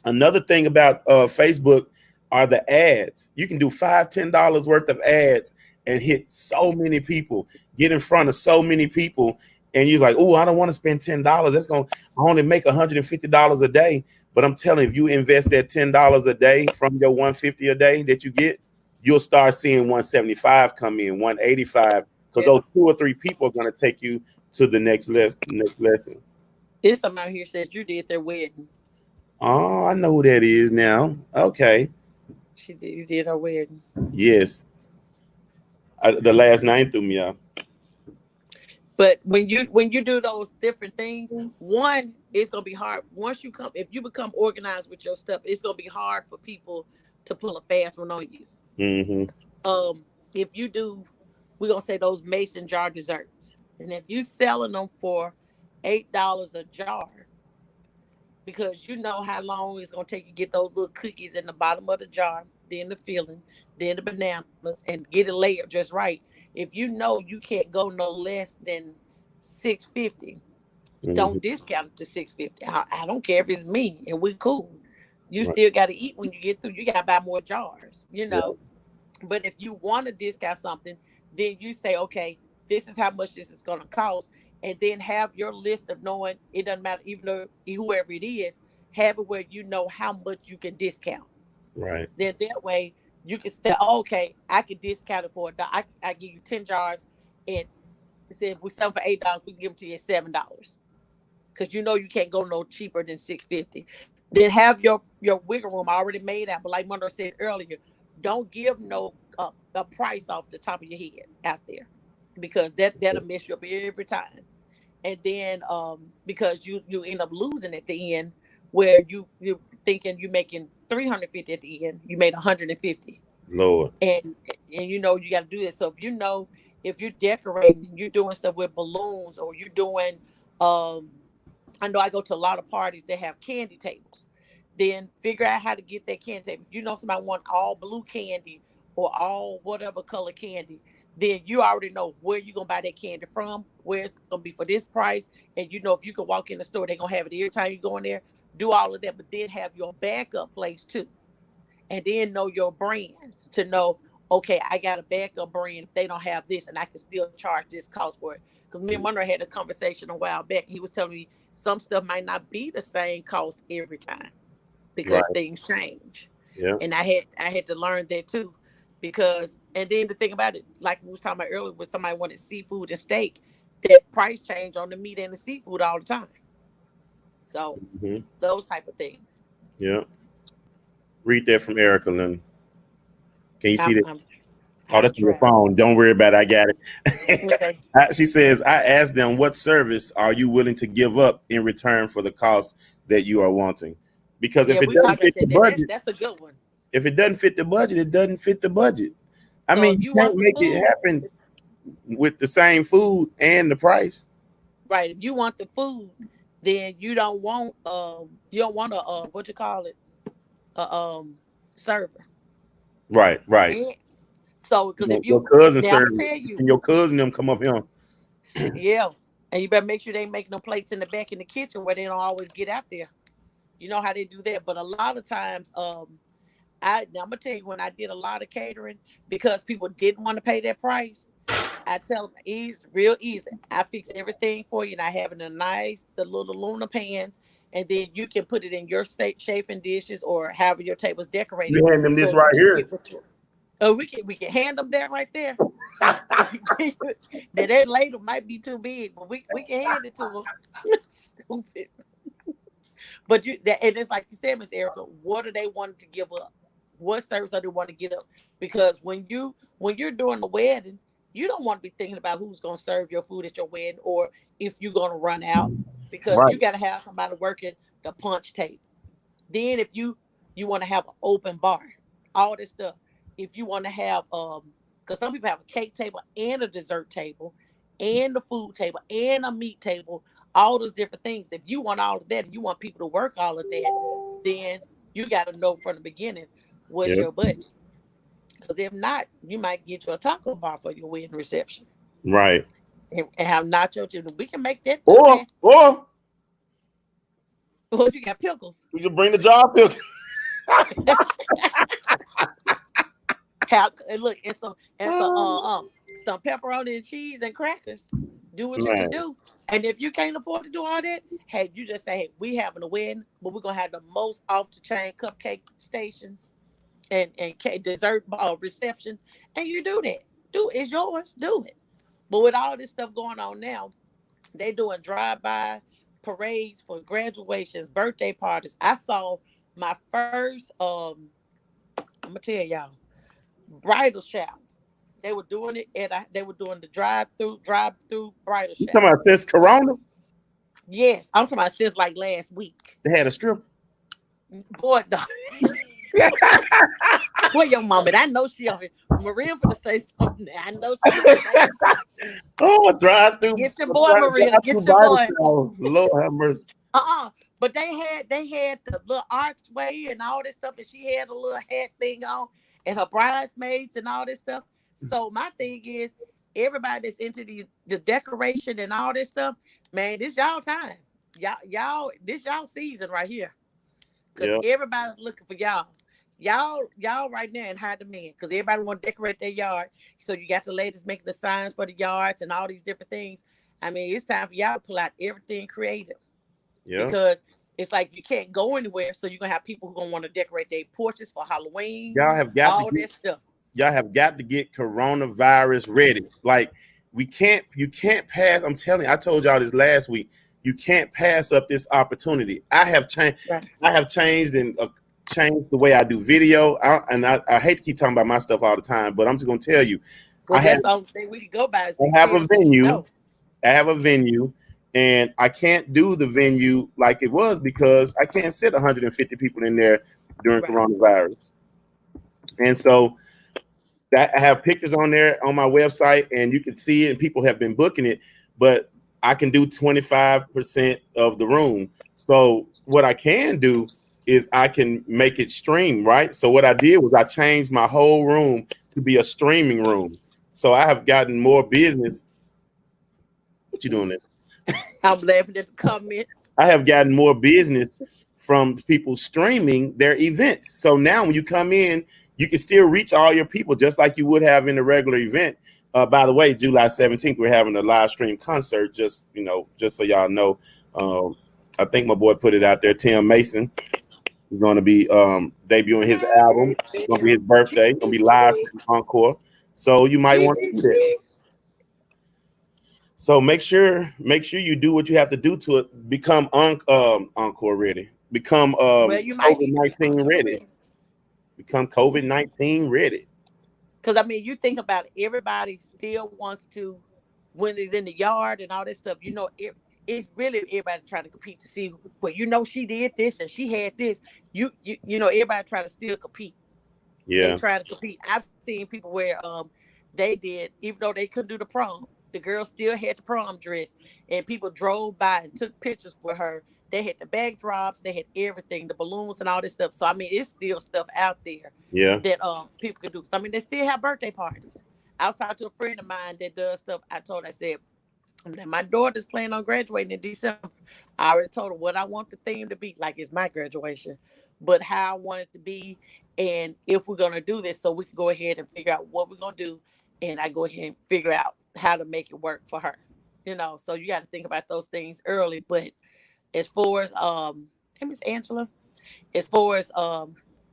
Another thing about Facebook are the ads. You can do $5-10 worth of ads and hit so many people, get in front of so many people, and you're like, oh, I don't want to spend $10. That's going to only make $150 a day. But I'm telling you, if you invest that $10 a day from your $150 a day that you get, you'll start seeing 175 come in, 185, because those 2 or 3 people are going to take you to the next lesson. There's somebody out here said you did their wedding. Oh, I know who that is now. Okay. You did her wedding. Yes. The last name threw me off. But when you do those different things, one, it's gonna be hard. Once if you become organized with your stuff, it's gonna be hard for people to pull a fast one on you. Mm-hmm. If you do, we're gonna say those mason jar desserts, and if you selling them for $8 a jar, because you know how long it's gonna take you to get those little cookies in the bottom of the jar, then the filling, then the bananas, and get it layered just right. If you know you can't go no less than $6.50, Mm-hmm. don't discount it to $6.50. I don't care if it's me and we cool. You still got to eat when you get through. You got to buy more jars, you know. Yeah. But if you want to discount something, then you say, okay, this is how much this is going to cost, and then have your list of knowing it doesn't matter, even though whoever it is, have it where you know how much you can discount. Right. Then that way you can say, oh, okay, I can discount it for $1. I give you 10 jars, and say if we sell for $8, we can give them to you at $7. Because you know you can't go no cheaper than $6.50. Then have your wiggle room already made out. But like Monroe said earlier, don't give no a price off the top of your head out there, because that'll mess you up every time. And then because you end up losing at the end, where you're thinking you're making $350 at the end, you made $150. Lord. And you know you got to do that. So if you're decorating, you're doing stuff with balloons, or you're doing I know I go to a lot of parties that have candy tables. Then figure out how to get that candy table. If you know somebody want all blue candy or all whatever color candy, then you already know where you're gonna buy that candy from, where it's gonna be for this price. And you know if you can walk in the store, they're gonna have it every time you go in there. Do all of that, but then have your backup place too. And then know your brands to know, okay, I got a backup brand if they don't have this, and I can still charge this cost for it. Because me and Monroe had a conversation a while back. He was telling me some stuff might not be the same cost every time because things change. Yeah. And I had to learn that too, because and then the thing about it, like we was talking about earlier, when somebody wanted seafood and steak, that price change on the meat and the seafood all the time. So those type of things. Yeah. Read that from Erica Lynn. Can you see that? Oh, that's your phone. Don't worry about it. I got it. Okay. She says, I asked them, what service are you willing to give up in return for the cost that you are wanting? Because if it doesn't fit the budget, that's a good one. If it doesn't fit the budget, it doesn't fit the budget. I mean, you can't make it happen with the same food and the price. Right. If you want the food, then you don't want a what you call it, server. Right. So, because if Your you cousin now, I'm serve gonna it, tell you, and your cousin them come up here. yeah, and you better make sure they make no plates in the back in the kitchen where they don't always get out there. You know how they do that, but a lot of times, I'm gonna tell you when I did a lot of catering because people didn't want to pay that price. I tell them real easy. I fix everything for you, and I have it in the little aluminum pans, and then you can put it in your chafing dishes or however your table's decorated, You hand them this so you right can here. get what you. Oh, we can hand them that right there. Now that ladle might be too big, but we can hand it to them. Stupid. But and it's like you said, Miss Erica, what are they wanting to give up? What service are they want to get up? Because when you're doing the wedding, you don't want to be thinking about who's gonna serve your food at your wedding or if you're gonna run out because Right. you gotta have somebody working the punch tape. Then if you want to have an open bar, all this stuff. If you want to have because some people have a cake table and a dessert table and the food table and a meat table, all those different things. If you want all of that and you want people to work all of that, then you got to know from the beginning what's Yep. your budget. Because if not, you might get you a taco bar for your wedding reception Right. and have nacho chips. We can make that too now. Or Well, you got pickles. we can bring the job pill. Look, some pepperoni and cheese and crackers. Do what you can Man. do, and if you can't afford to do all that, hey, you just say, hey, we having a wedding, but we're gonna have the most off the chain cupcake stations and dessert reception, and you do that. Do it's yours. Do it. But with all this stuff going on now, they doing drive-by parades for graduations, birthday parties. I saw my first I'm gonna tell y'all bridal shower. They were doing it they were doing the drive through bridal You talking shower. about since Corona? Yes, I'm talking about since like last week. They had a strip. Boy, no. Boy, your mama, I know she on here. Maria for to say something. I know she gonna say Oh, a drive through. get your boy, Maria. Get your boy. Lord have mercy. But they had the little archway and all this stuff, and she had a little hat thing on, and her bridesmaids and all this stuff. So my thing is, everybody that's into the decoration and all this stuff, man, this y'all time. This y'all season right here. Cause Yeah. everybody's looking for y'all. Y'all right now in high demand because everybody want to decorate their yard. So you got the ladies making the signs for the yards and all these different things. I mean, it's time for y'all to pull out everything creative Yeah. because it's like you can't go anywhere. So you're gonna have people who gonna want to decorate their porches for Halloween, Y'all have got to all get, that stuff. y'all have got to get coronavirus ready. Like you can't pass. I'm telling you, I told y'all this last week. You can't pass up this opportunity. I have changed. Right. I have changed and changed the way I do video. I hate to keep talking about my stuff all the time, but I'm just gonna tell you, Well, that's the only thing we can go by is the I have a experience that you venue. know. I have a venue, and I can't do the venue like it was because I can't sit 150 people in there during Right. coronavirus. And so that I have pictures on there on my website, and you can see it, and people have been booking it, but I can do 25% of the room. So what I can do is I can make it stream, right? So what I did was I changed my whole room to be a streaming room. So I have gotten more business. What you doing there? I'm laughing at the comments. I have gotten more business from people streaming their events. So now when you come in, you can still reach all your people just like you would have in a regular event. By the way, July 17th, we're having a live stream concert. Just so y'all know. I think my boy put it out there. Tim Mason is going to be debuting his album. It's going to be his birthday. It's going to be live encore. So you might want to do that. So make sure you do what you have to do to become encore ready. Become You might COVID-19 ready. Become COVID-19 ready. Because I mean, you think about it, everybody still wants to when it's in the yard and all that stuff. It's really everybody trying to compete to see. Well, she did this and she had this. Everybody trying to still compete. They Yeah. try to compete. I've seen people where they did, even though they couldn't do the prom, the girl still had the prom dress, and people drove by and took pictures with her They had the backdrops, they had everything, the balloons and all this stuff. So I mean, it's still stuff out there Yeah. that people can do. So, I mean, they still have birthday parties. I was talking to a friend of mine that does stuff. I said, my daughter's planning on graduating in December. I already told her what I want the theme to be. Like it's my graduation, but how I want it to be, and if we're gonna do this, so we can go ahead and figure out what we're gonna do, and I go ahead and figure out how to make it work for her. So you got to think about those things early. But as far as hey, Miss Angela, as far as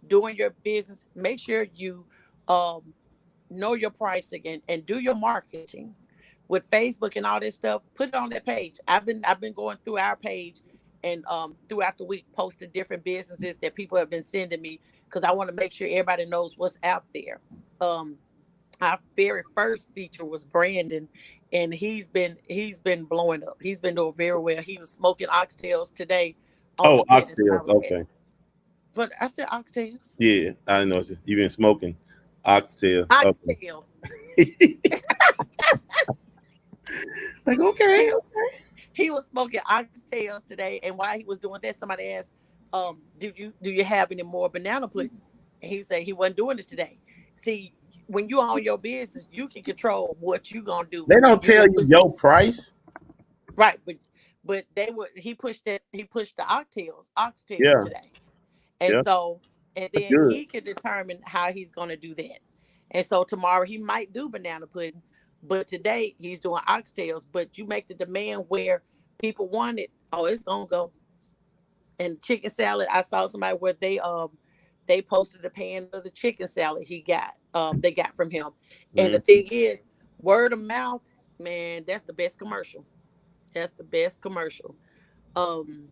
doing your business, make sure you um know your pricing and do your marketing with Facebook and all this stuff. Put it on that page. I've been going through our page and throughout the week posting different businesses that people have been sending me because I want to make sure everybody knows what's out there. Our very first feature was Brandon, and he's been blowing up. He's been doing very well. He was smoking oxtails today on the Oh, business that I oxtails. was at. Okay. But I said oxtails. Yeah, I know you've been smoking oxtails. Okay. Oxtail. Like He okay. was he was smoking oxtails today, and while he was doing that, somebody asked, do you have any more banana pudding? And he said he wasn't doing it today. See, when you own your business, you can control what you gonna do. They don't You tell can you push your price. right, but he pushed the oxtails Yeah. today. And Yeah. so, and That's then good. he can determine how he's going to do that. And so tomorrow he might do banana pudding, but today he's doing oxtails. But you make the demand where people want it. Oh, it's gonna go. And chicken salad, I saw somebody where they posted a pan of the chicken salad they got from him. And the Mm. thing is, word of mouth, man, that's the best commercial. That's the best commercial. Um,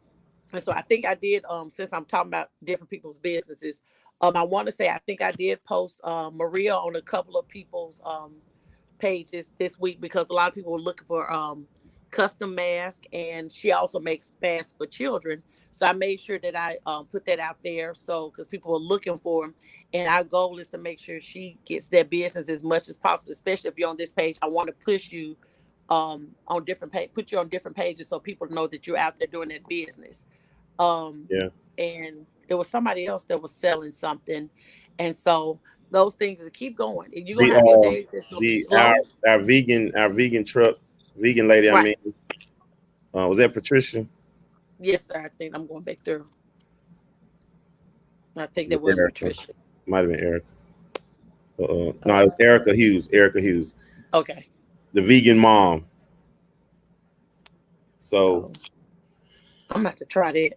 and so I think I did, since I'm talking about different people's businesses, I want to say I think I did post Maria on a couple of people's pages this week because a lot of people were looking for custom masks, and she also makes masks for children. So I made sure that I put that out there, so because people were looking for them, and our goal is to make sure she gets that business as much as possible. Especially if you're on this page, I want to push you on put you on different pages so people know that you're out there doing that business. Um, Yeah. and there was somebody else that was selling something, and so those things will keep going. And you're The gonna have your days that's gonna be the our slow. our vegan truck vegan lady. I Right. mean, was that Patricia? Yes, sir. I think I'm going back through. I think that was Erica. Patricia. Might have been Erica. No, it was Uh, Erica Hughes. Erica Hughes, okay. the vegan mom. So Um, I'm gonna have to try that.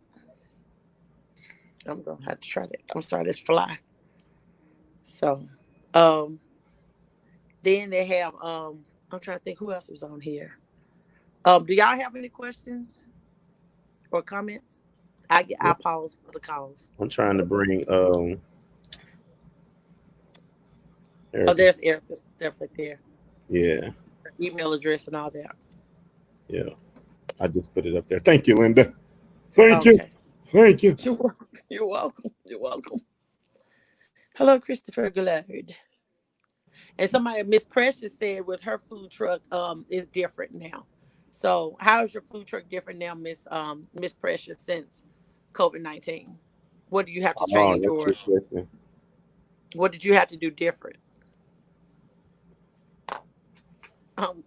I'm gonna have to try that. I'm sorry, this fly. So, um, then they have I'm trying to think who else was on here. Do y'all have any questions or comments? I pause for the calls. I'm trying to bring Oh, Erica. there's Erica's definitely there. Yeah, Her email address and all that. yeah. I just put it up there. Thank you, Linda. Thank you. Okay. Thank you. You're welcome. You're welcome. Hello, Christopher Goulard. And somebody, Miss Precious, said with her food truck, is different now. So, how is your food truck different now, Miss Precious, since COVID-19? What do you have to Oh, change, that's a or good question. what did you have to do different?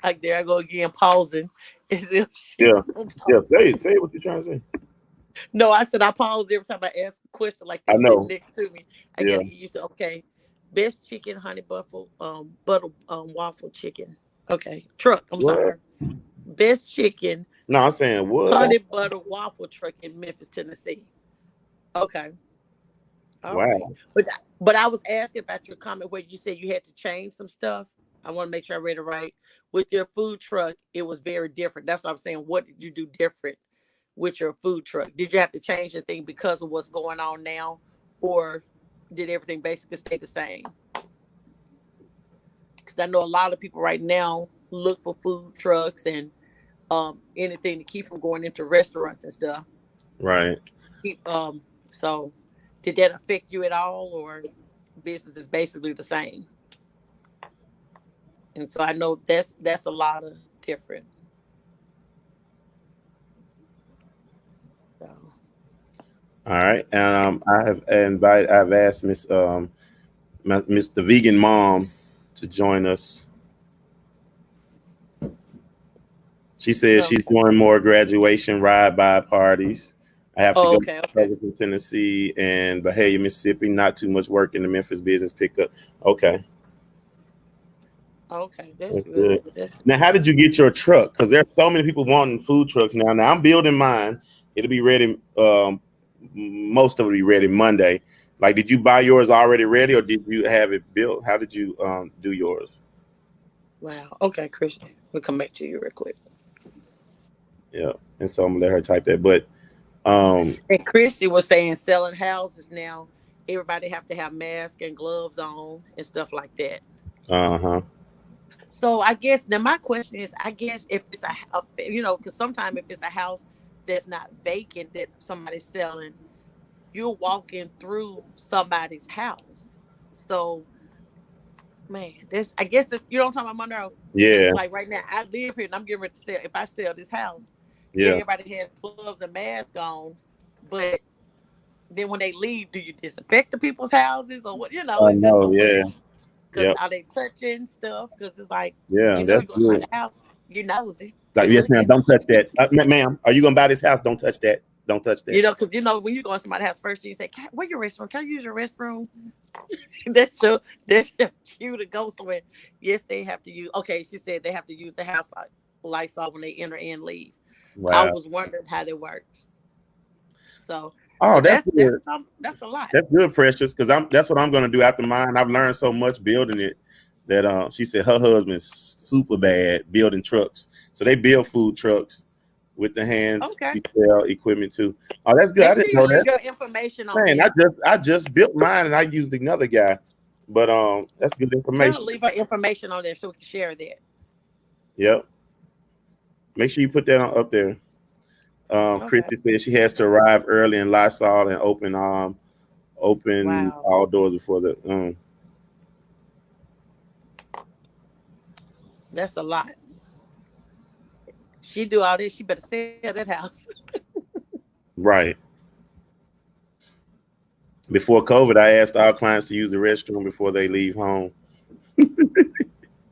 Like there I go again, pausing, as if she Yeah, don't talk. yeah. Say what you're trying to say. No, I said I pause every time I ask a question, like I they sitting know. next to me. I Yeah. gotta get used to. Okay, best chicken, honey buffalo, butter, waffle chicken. Okay, truck. I'm What? sorry. Best chicken, No, I'm saying what? honey butter waffle truck in Memphis, Tennessee. Okay, all right. Wow. But I was asking about your comment where you said you had to change some stuff. I want to make sure I read it right. With your food truck, it was very different. That's what I'm saying. What did you do different with your food truck? Did you have to change the thing because of what's going on now, or did everything basically stay the same? Because I know a lot of people right now look for food trucks and anything to keep from going into restaurants and stuff. Right. So did that affect you at all, or business is basically the same? And so I know that's a lot of different. So All right, and I've asked Miss the vegan mom to join us. She says she's Okay. doing more graduation ride-by parties. I have to Oh, go to okay, okay. Ferguson, Tennessee, and Bahia, Mississippi. Not too much work in the Memphis business pickup. Okay, Okay, that's that's good. good. That's Now, how did you get your truck? Because there's so many people wanting food trucks now. Now I'm building mine. It'll be ready. Most of it will be ready Monday. Like, did you buy yours already ready, or did you have it built? How did you do yours? wow. Okay, Christian. We'll come back to you real quick. Yeah, and so I'm gonna let her type that. But um, And Chrissy was saying selling houses now, everybody have to have masks and gloves on and stuff like that. uh-huh. So I guess now my question is, I guess if it's because sometimes if it's a house that's not vacant that somebody's selling, you're walking through somebody's house. So man, this I guess this you know what I'm talking about, Monroe. Because Yeah, like right now, I live here and I'm getting ready to sell. If I sell this house, yeah, yeah. everybody has gloves and masks on, but then when they leave, do you disinfect the people's houses or what? You know, I it's just a know. Yeah, question. Because yep, are they touching stuff? Because it's like, yeah. you know, That's you go to good. somebody's house, you nosy, Like, you yes, ma'am. looking. Don't touch that, ma'am. Are you gonna buy this house? Don't touch that. Don't touch You that. know, because you know when you go to somebody's house first, you say, "Where your restroom? Can I use your restroom?" That's your cue to go somewhere. Yes, they have to use. Okay, she said they have to use the house lights off when they enter and leave. I Wow. was wondering how that works. So, Oh, but that's that's good. that's a lot. That's good, Precious. Because that's what I'm gonna do after mine. I've learned so much building it that she said her husband's super bad building trucks. So they build food trucks with the hands. Okay, We sell equipment too. Oh, that's good. I make sure didn't you know leave that. your information on Man, there. I just built mine and I used another guy. But that's good Tell her to information. leave her information on there so we can share that. Yep. Make sure you put that on up there. Okay. Christy said she has to arrive early in Lysol and open Wow, all doors before the that's a lot. She do all this. She better sell that house. right. Before COVID, I asked our clients to use the restroom before they leave home.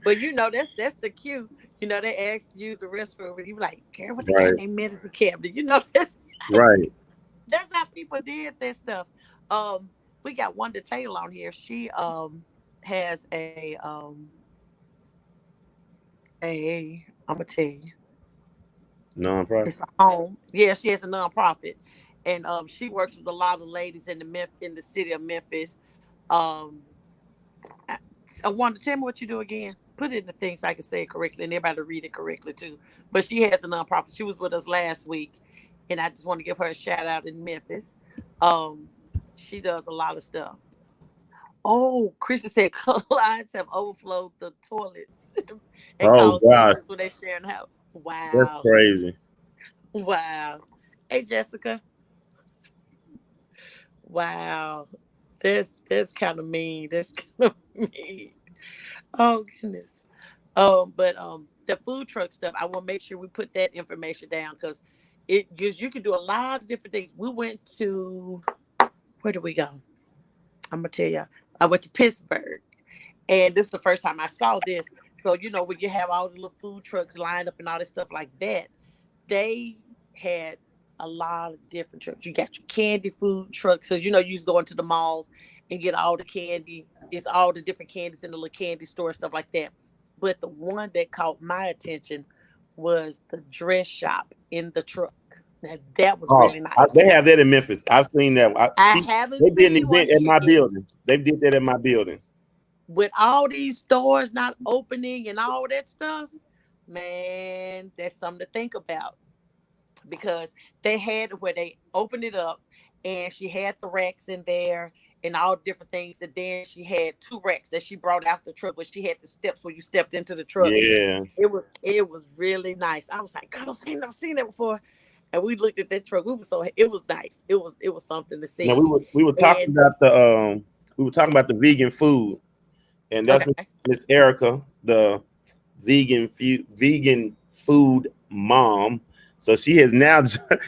But you know that's the cue. You know they asked you to use the restroom, and you be like, "Girl, what they got in Right. their medicine cabinet?" You know Right. that's how people did this stuff. Um, we got Wanda Taylor on here. She has I'm gonna tell you, Non-profit. it's a home. Yeah, she has a nonprofit, and she works with a lot of ladies in in the city of Memphis. Um, I, I wanted to tell me what you do again. Put it in the thing so I can say it correctly and everybody read it correctly too. But she has a nonprofit. She was with us last week, and I just want to give her a shout out in Memphis. Um, she does a lot of stuff. Oh, Christian said clients have overflowed the toilets and Oh caused gosh, issues when they share a house. that's Wow, crazy. wow. Hey, Jessica. Wow, that's kind of mean. That's kind of mean. Oh goodness. But the food truck stuff, I will make sure we put that information down because it gives you can do a lot of different things. We went to where did we go? I'm gonna tell you. I went to Pittsburgh, and this is the first time I saw this. So you know when you have all the little food trucks lined up and all this stuff like that, they had a lot of different trucks. You got your candy food trucks. So, you know, you just go into the malls and get all the candy. It's all the different candies in the little candy store, stuff like that. But the one that caught my attention was the dress shop in the truck. Now, that was Oh, really nice. they have that in Memphis. I've seen that. I haven't They did an seen one event at here my yet. building. They did that at my building. With all these stores not opening and all that stuff, man, that's something to think about. Because they had where they opened it up and she had the racks in there and all different things. And then she had two racks that she brought out the truck, but she had the steps where you stepped into the truck. Yeah. It was really nice. I was like, girls, I ain't never seen that before. And we looked at that truck. It was nice. It was something to Now see. we were talking And about the vegan food, and that's okay. Miss Erica, the vegan food mom. So she has now.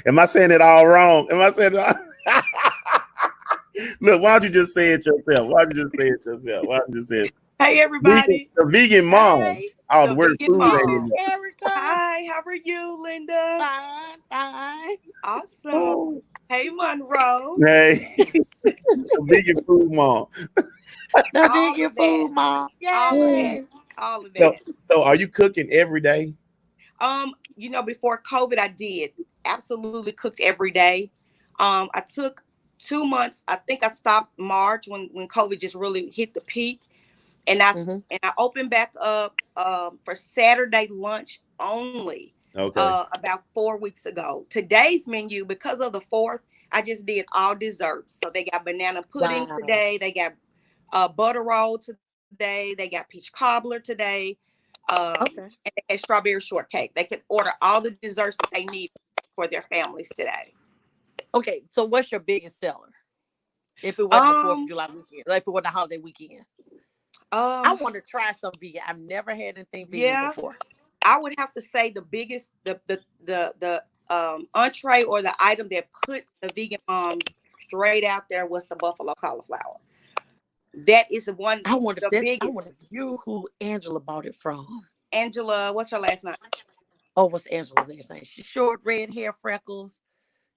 Am I saying it all wrong? Am I saying it all? Look, why don't you just say it yourself? Why don't you just say it yourself? Why don't you just say it? Hey, everybody. The vegan mom. Hey, Oh, the The word vegan food mom. ain't Miss in there. Erica. Hi, how are you, Linda? Fine, fine. Awesome. Hey, Monroe. Hey, the vegan food mom. The All vegan of that. food mom. All of that. Yay. All of So, that. so are you cooking every day? Before COVID, I did absolutely cooked every day. I took 2 months. I think I stopped March when COVID just really hit the peak, and I opened back up for Saturday lunch only. Okay. About 4 weeks ago. Today's menu, because of the 4th, I just did all desserts. So they got banana pudding Wow. today. They got butter roll today. They got peach cobbler today. Okay. And they had strawberry shortcake. They could order all the desserts that they need for their families today. Okay. So what's your biggest seller? If it wasn't the 4th of Um, July weekend, like if it wasn't a holiday weekend. I um, want to try some vegan. I've never had anything vegan yeah, before. I would have to say the biggest, the entree or the item that put the vegan mom straight out there was the buffalo cauliflower. That is the one, I wonder the if this. I biggest. wonder if you who Angela bought it from. Angela, what's her last name? Oh, what's Angela's last name? She's short, red hair, freckles.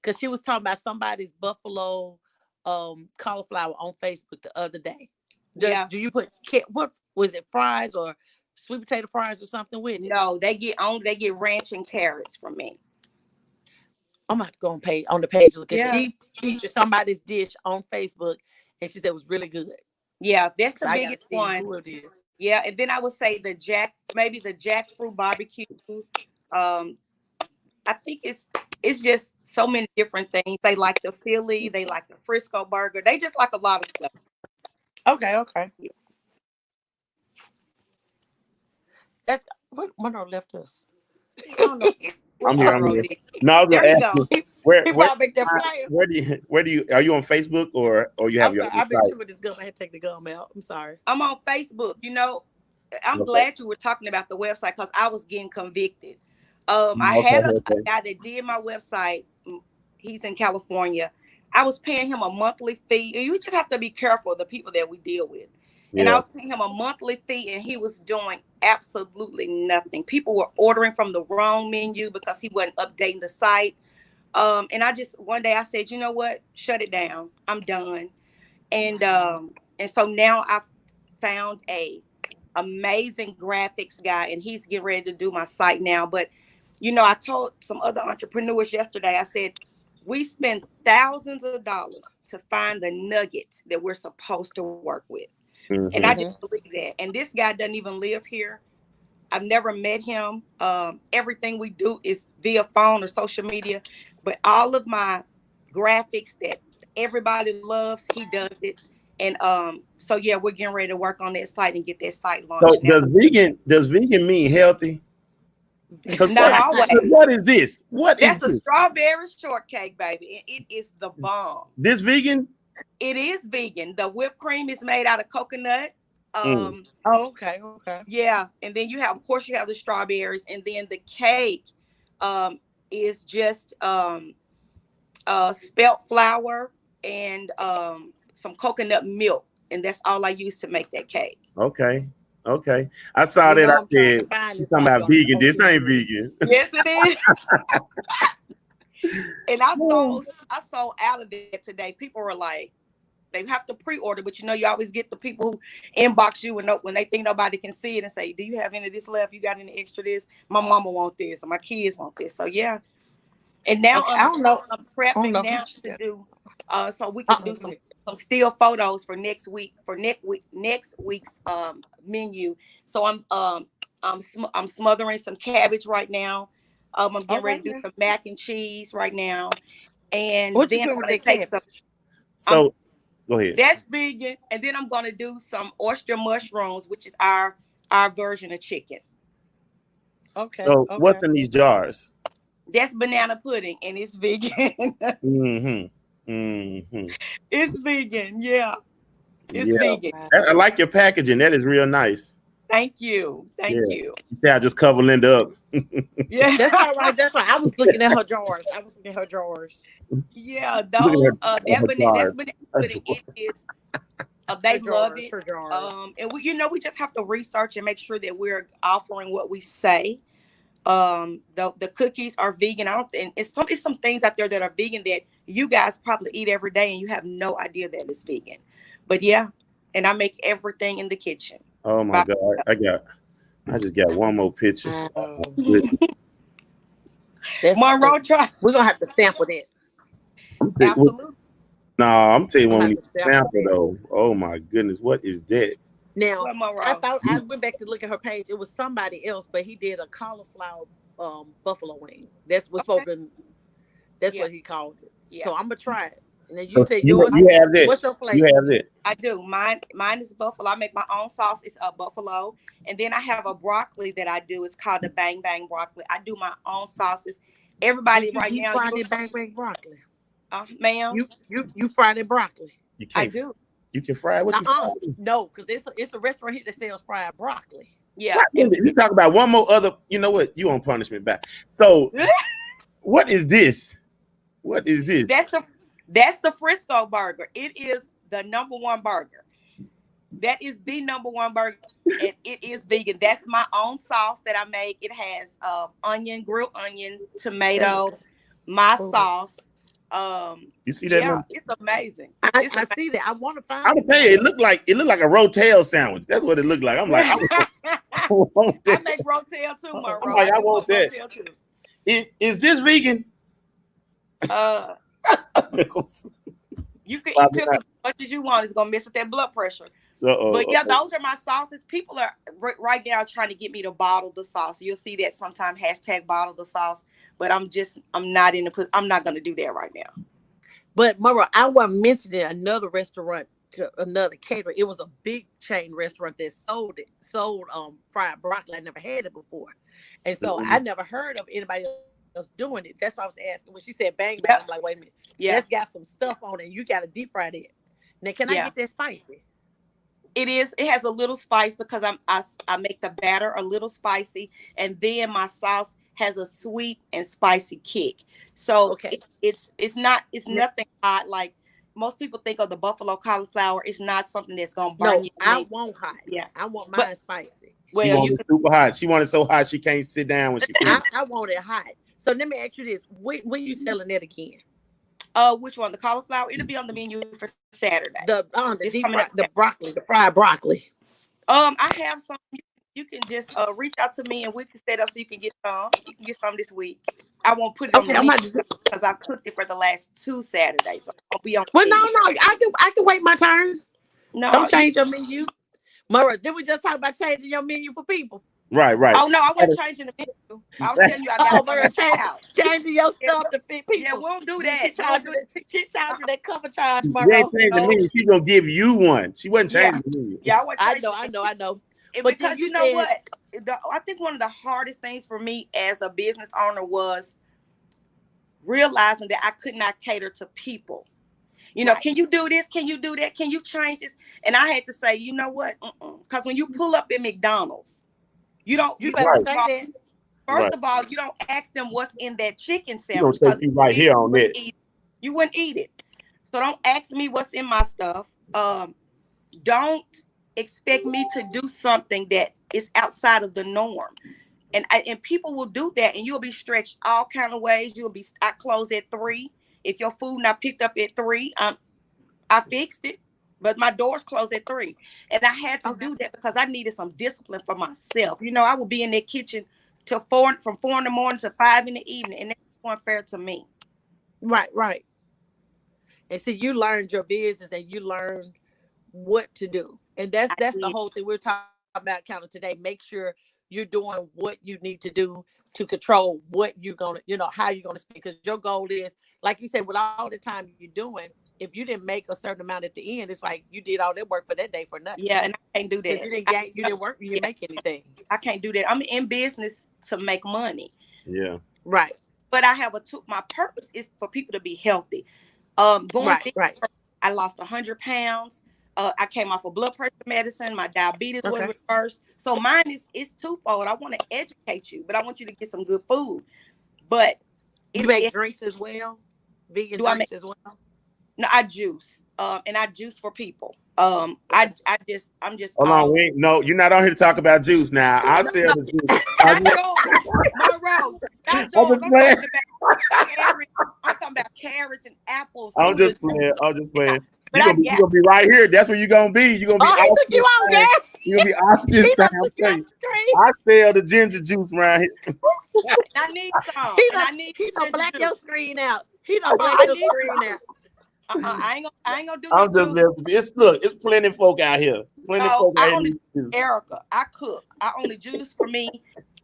Because she was talking about somebody's buffalo cauliflower on Facebook the other day. Yeah. Do you put what was it, fries or sweet potato fries or something with it? No, they get ranch and carrots from me. I'm about to go on the page because Yeah. she featured somebody's dish on Facebook and she said it was really good. Yeah, that's the So I gotta biggest see one. who it is. Yeah, and then I would say maybe the jackfruit barbecue. I think it's just so many different things. They like the Philly, they like the Frisco burger. They just like a lot of stuff. Okay. That's what Monroe left us. I don't know. I'm here. I'm Monroe here. did. No, I was There gonna you ask go. you where He where brought back that player. where do you are you on Facebook or you have I'm your sorry. own I've been site? chewing this gum. I had to take the gum out. I'm sorry. I'm on Facebook. I'm Okay. glad you were talking about the website because I was getting convicted. I Okay. had a Okay. guy that did my website. He's in California. I was paying him a monthly fee. You just have to be careful of the people that we deal with. And I Yeah. was paying him a monthly fee, and he was doing absolutely nothing. People were ordering from the wrong menu because he wasn't updating the site. And one day I said, you know what? Shut it down. I'm done. And so now I've found a amazing graphics guy, and he's getting ready to do my site now. But I told some other entrepreneurs yesterday, I said, we spend thousands of dollars to find the nugget that we're supposed to work with. And I just believe that. And this guy doesn't even live here. I've never met him. Everything we do is via phone or social media, but all of my graphics that everybody loves, he does it. And so yeah, we're getting ready to work on that site and get that site So launched now. does vegan mean healthy? Because Not always. what is this? What is That's a this? strawberry shortcake, baby. It is the bomb. This vegan? It is vegan. The whipped cream is made out of coconut. Mm. Oh, okay. Yeah, and then of course, you have the strawberries, and then the cake is just spelt flour and some coconut milk, and that's all I use to make that cake. Okay. Okay. I saw You that. know I I'm trying to said, find she's this talking while we about vegan. on This ain't TV. vegan. Yes, it is. And I sold out of it today. People were like, they have to pre-order, but you always get the people who inbox you when they think nobody can see it and say, do you have any of this left? You got any extra this? My mama want this, or my kids want this. So yeah. And now Okay, I don't know. I'm I don't know prepping now who's to do so we can do go some ahead. still photos for next week's menu. So I'm smothering some cabbage right now. I'm getting ready to do Okay. some mac and cheese right now. And What you then doing I'm with gonna that take cabbage? So go ahead. that's vegan. And then I'm gonna do some oyster mushrooms, which is our version of chicken. Okay. So what's in these jars? That's banana pudding, and it's vegan. Mm-hmm. Mm-hmm. It's vegan, yeah. It's Yeah. vegan. I like your packaging. That is real nice. Thank you. Thank Yeah. you. You say I just cover Linda up. Yeah. That's all right. That's right. I was looking at her drawers. Yeah, Look those at her that's jars. banana Her pudding. jars. It is they love it. Her drawers. And we just have to research and make sure that we're offering what we say. The cookies are vegan. I don't think it's some things out there that are vegan that you guys probably eat every day and you have no idea that it's vegan. But yeah, and I make everything in the kitchen. Oh my God. I just got one more picture. Monroe try. We're gonna have to sample that. Absolutely. Nah, I'm telling you We'll when we have need to to sample sample that. though. Oh my goodness, what is that? Now, What, Monroe? I thought I went back to look at her page. It was somebody else, but he did a cauliflower buffalo wing. That's what's Okay. spoken. That's Yeah. what he called it. Yeah. So I'm gonna try it. And then So you say you yours. have that. What's your flavor? You have that. I do. Mine is buffalo. I make my own sauce. It's a buffalo, and then I have a broccoli that I do. It's called the Bang Bang broccoli. I do my own sauces. Everybody you right deep now, fry that bang bang broccoli. Ma'am, You fry that broccoli. You I can't. do. You can fry it. What you fry? No, because it's a restaurant here that sells fried broccoli. Yeah. What? You talk about one more other. You know what? You on punishment back. So, what is this? What is this? That's the Frisco burger. It is the number one burger. That is the number one burger, and it is vegan. That's my own sauce that I make. It has grilled onion, tomato, my sauce. You see that? Yeah, it's amazing. I see that. I want to find. I'm gonna tell you, it looked like a Rotel sandwich. That's what it looked like. I'm like, I want that. I make Rotel too, Monroe. I'm like, I want that. Rotel too. Is this vegan? Pickles. You can eat pickles as much as you want. It's gonna mess with that blood pressure. But yeah, those are my sauces. People are right now trying to get me to bottle the sauce. You'll see that sometime #bottle the sauce. But I'm not I'm not gonna do that right now. But Mara, I was mentioning another restaurant to another caterer. It was a big chain restaurant that sold fried broccoli. I never had it before, and so I never heard of anybody else doing it. That's why I was asking when she said bang bang. I'm like, wait a minute, that's got some stuff on it. You got to deep fry that. Now, can I get that spicy? It has a little spice because I make the batter a little spicy, and then my sauce has a sweet and spicy kick. So it's nothing hot. Like most people think of the buffalo cauliflower. It's not something that's gonna burn you. I want hot. Yeah, I want mine spicy. Well, she wanted it super hot. She wanted so hot she can't sit down when she. I want it hot. So let me ask you this: when you selling that again? Which one? The cauliflower? It'll be on the menu for Saturday. The broccoli, the fried broccoli. I have some. You can just reach out to me and we can set up so you can get some. You can get some this week. I won't put it on the menu because I cooked it for the last 2 Saturdays. So I'll be on. Well, no, I can wait my turn. No, don't change your menu. Mara, did we just talk about changing your menu for people? Right. Oh no, I wasn't changing the menu. I was telling you I got changing your stuff to fit people. Yeah, we won't do that. She charged you that cover charge, Mara. She's gonna give you one. She wasn't changing the menu. Yeah, I know. But because you know what? I think one of the hardest things for me as a business owner was realizing that I could not cater to people. You know, can you do this? Can you do that? Can you change this? And I had to say, you know what? Because when you pull up at McDonald's, you better say that. First of all, you don't ask them what's in that chicken sandwich. You don't take you right here on that. You wouldn't eat it. So don't ask me what's in my stuff. Don't expect me to do something that is outside of the norm. And people will do that, and you'll be stretched all kind of ways. I close at 3. If your food not picked up at 3, I fixed it, but my doors closed at 3. And I had to do that because I needed some discipline for myself. You know, I would be in that kitchen till from 4 in the morning to 5 in the evening, and that's unfair to me. Right. And see, you learned your business and you learned what to do. And that's the whole thing we're talking about kind of today. Make sure you're doing what you need to do to control what you're going to, how you're going to speak. Because your goal is, like you said, with all the time you're doing, if you didn't make a certain amount at the end, it's like you did all that work for that day for nothing. Yeah, and I can't do that. You didn't work, you didn't make anything. I can't do that. I'm in business to make money. Yeah. Right. But I have my purpose is for people to be healthy. Right. I lost 100 pounds. I came off of blood pressure medicine. My diabetes was Okay. reversed. So mine is twofold. I want to educate you, but I want you to get some good food. But You make drinks as well, vegan do I make? drinks as well. No, I juice. And I juice for people. I'm just Hold on, all. no, you're not on here to talk about juice now. I No, sell no, the juice. not yours, Monroe. Not I'm yours. just I'm playing. talking about carrots. I'm talking about carrots and apples I'm through the just playing. juice. I'm just playing. But You gonna be right here. That's where you're gonna be. You're gonna be Oh, he off took you this out, thing. girl. You're gonna be off this He thing. done I'm took you telling off you. the screen. I sell the ginger juice around here. I need some. He And done, I need he done ginger black juice. your screen out. He done black I your need screen some. out. I ain't gonna do I'm no just juice. listening. It's plenty of folk out here. Plenty of No, folk out I here only need juice. Erica. I cook. I only juice for me.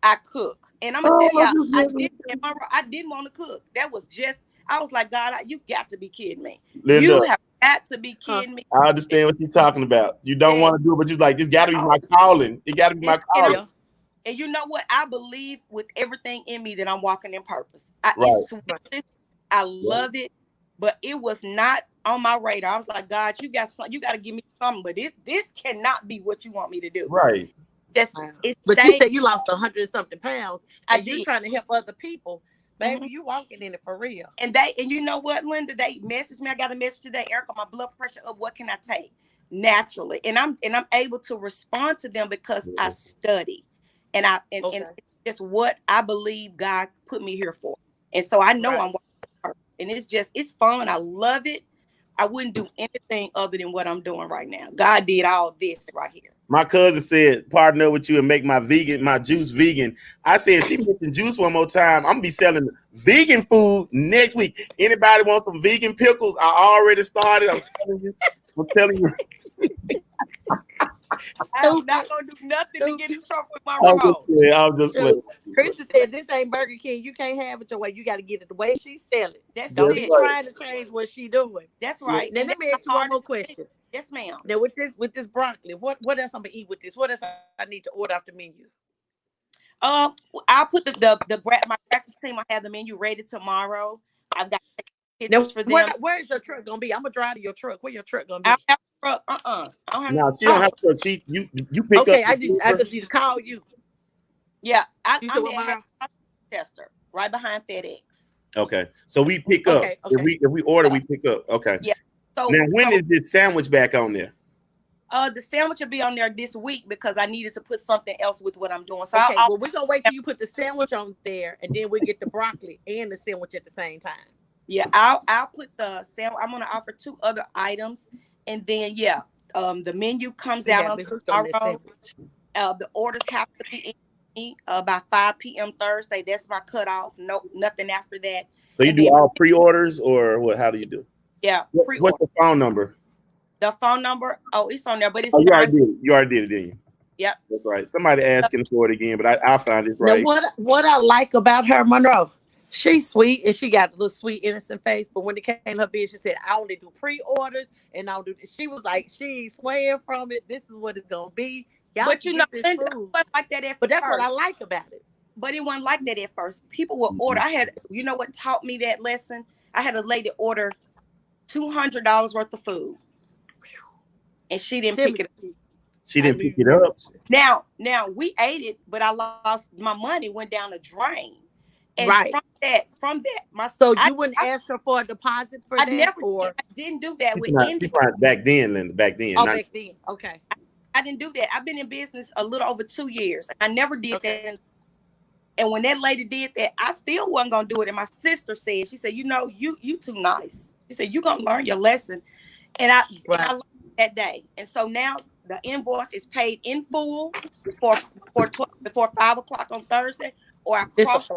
I cook, and I'm gonna Oh, tell y'all, I'm just listening. I didn't want to cook. That was just. I was like, God, you got to be kidding me. Linda, You have got to be kidding me. I understand what you're talking about. You don't want to do it, but you're like, this got to be my calling. It got to be my calling. And you know what? I believe with everything in me that I'm walking in purpose. Right. It's sweet. I love it, but it was not on my radar. I was like, God, you got to give me something, but this cannot be what you want me to do. Right. But you said you lost 100-something pounds, and you trying to help other people. Baby, you walking in it for real. And you know what, Linda? They messaged me. I got a message today, Erica. My blood pressure up. What can I take naturally? And I'm able to respond to them because I study, and it's what I believe God put me here for. And so I know I'm working, and it's fun. I love it. I wouldn't do anything other than what I'm doing right now. God did all this right here. My cousin said, partner with you and make my juice vegan. I said, she mentioned juice one more time. I'm gonna be selling vegan food next week. Anybody want some vegan pickles? I already started. I'm telling you. I'm not gonna do nothing to get in trouble with my remote. I'm just playing. Christy said, "This ain't Burger King. You can't have it your way. You got to get it the way she sell it. Don't be trying to change what she doing." That's right. Now let me ask you one more question. Yes, ma'am. Now with this broccoli, what else I'm gonna eat with this? What else I need to order off the menu? I'll put my graphics team. I have the menu ready tomorrow. I've got pictures for them. Where's your truck gonna be? I'm gonna drive to your truck. Where your truck gonna be? I have a truck. I don't have no. She don't have to. You pick up. Okay, I just need to call you. Yeah, I'm a tester right behind FedEx. Okay, so we pick up. Okay. If we order, we pick up. Okay. Yeah. So now, when is this sandwich back on there? The sandwich will be on there this week because I needed to put something else with what I'm doing. So okay, well, we're gonna wait till you put the sandwich on there, and then we get the broccoli and the sandwich at the same time. Yeah, I'll put the sandwich. I'm gonna offer 2 other items, and then the menu comes out on tomorrow. The orders have to be in by 5 p.m. Thursday. That's my cutoff. No, nothing after that. So you do all pre-orders, or what? How do you do? Yeah, what's the phone number? The phone number, it's on there, but it's you already did it, didn't you? Yep. That's right. Somebody asking for it again, but I'll find it right. Now, what I like about her, Monroe, she's sweet and she got a little sweet, innocent face. But when it came to her business, she said, I only do pre-orders and I'll do this. She was like, she ain't swaying from it. This is what it's gonna be. Y'all but you know, this food. Like that at but that's first. what I like about it. But it wasn't like that at first. People would order. I had, you know what taught me that lesson? I had a lady order $200 worth of food. And she didn't pick it up. She didn't pick it up. Now we ate it, but I lost my money, went down the drain. And from that, you wouldn't ask her for a deposit for that? I didn't do that with Indy. Back then, Linda. Back then. Back then. Okay. I didn't do that. I've been in business a little over 2 years. I never did that. And when that lady did that, I still wasn't gonna do it. And my sister said, she said, you know, you too nice. She said, you're gonna learn your lesson. And I learned that day. And so now the invoice is paid in full before 5 o'clock on Thursday, or I cross.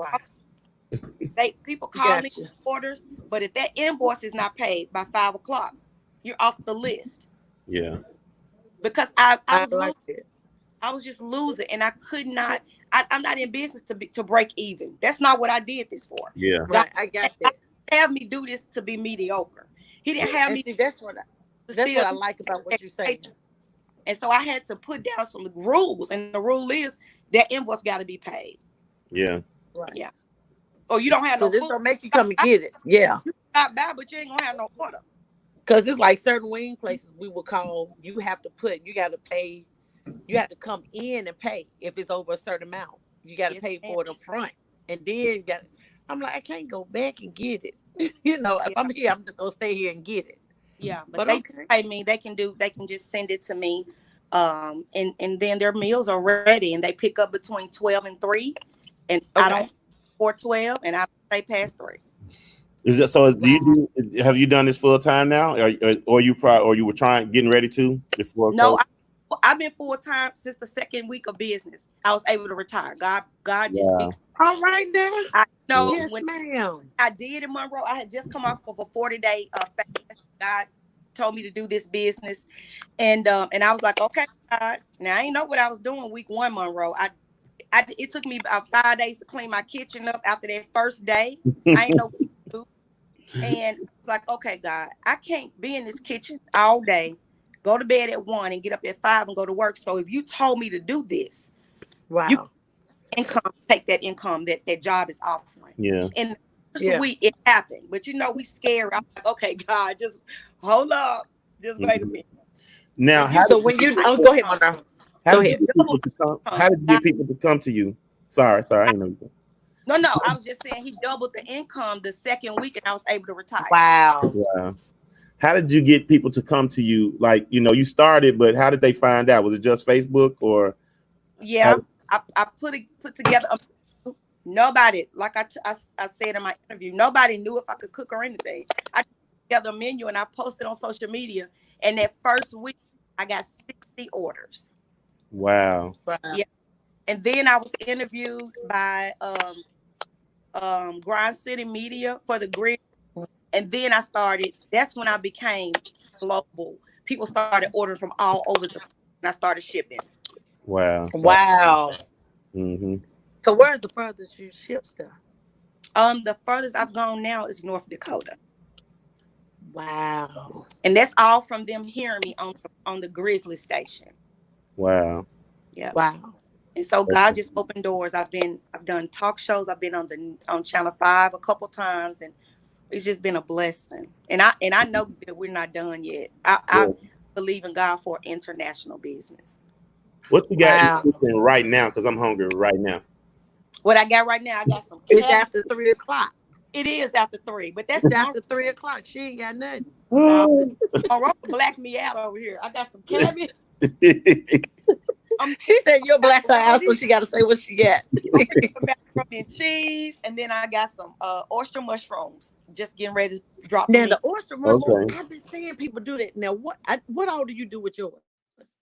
People call me orders, but if that invoice is not paid by 5 o'clock, you're off the list. Yeah. Because I was just losing, and I could not. I'm not in business to break even. That's not what I did this for. Yeah. Right. I got that. Have me do this to be mediocre. He didn't have me. See, that's what I like about what you're saying. And so I had to put down some rules, and the rule is that invoice got to be paid. Yeah. Right. Yeah. Or you don't have no. This don't make you come and get it. Yeah. Not bad, but you ain't gonna have no order. Because it's like certain wing places we will call, you have to pay, you have to come in and pay if it's over a certain amount. You got to Yes, pay ma'am. for it up front. And then you got I'm like, I can't go back and get it. If Yeah, I'm here, I'm just gonna stay here and get it. yeah. But But they okay. pay me. They can just send it to me. And then their meals are ready, and they pick up between 12 and 3, and I Okay. don't or 12, and I don't stay past 3. Is it so? Wow. Have you done this full time now, or you were getting ready to before No, COVID? I've been full time since the second week of business. I was able to retire. God just Wow. fixed. All right there. I know Mhm. Yes, when ma'am. I did in Monroe, I had just come off of a 40-day fast. God told me to do this business, and I was like, okay, God. Now I didn't know what I was doing week 1 Monroe. It took me about 5 days to clean my kitchen up after that first day. I didn't know what to do. And it's like, okay, God, I can't be in this kitchen all day, go to bed at 1 and get up at 5 and go to work. So if you told me to do this, you Wow. income, take that income that job is offering. Yeah. And the first Yeah. week it happened. But we scared. I'm like, okay, God, just hold up. Just wait a Mhm. minute. Now, And you So when you I go ahead, Monroe. how Go did you ahead. get double people to come? income. How did you get people to come to you? Sorry, I I, didn't know. no, I was just saying he doubled the income the second week and I was able to retire. Wow. Wow. How did you get people to come to you? Like, you started, but how did they find out? Was it just Facebook or? How, Yeah, I put together nobody, like I said in my interview, nobody knew if I could cook or anything. I put together a menu and I posted on social media, and that first week I got 60 orders. wow. Wow. Yeah, and then I was interviewed by Grind City Media for the grid, and then that's when I became global. People started ordering from all over the place, and I started shipping. Wow. So, Wow. hmm So where's the furthest you ship stuff? The furthest I've gone now is North Dakota. Wow. And that's all from them hearing me on the Grizzly station. wow. Yeah. Wow. And so God just opened doors. I've done talk shows. I've been on Channel 5 a couple times, and it's just been a blessing. And I know that we're not done yet. I Yeah. believe in God for international business. What you got in Wow. the kitchen right now? Because I'm hungry right now. What I got right now, I got some It's cabbage. after 3 o'clock. It is after 3, but that's It's my after 3 o'clock. She ain't got nothing. Aurora blacked me out over here. I got some cabbage. She said you're black her out, so she got to say what she got. Macaroni and cheese, and then I got some oyster mushrooms. Just getting ready to drop Now them in. the oyster mushrooms, Okay. I've been seeing people do that. Now what all do you do with yours?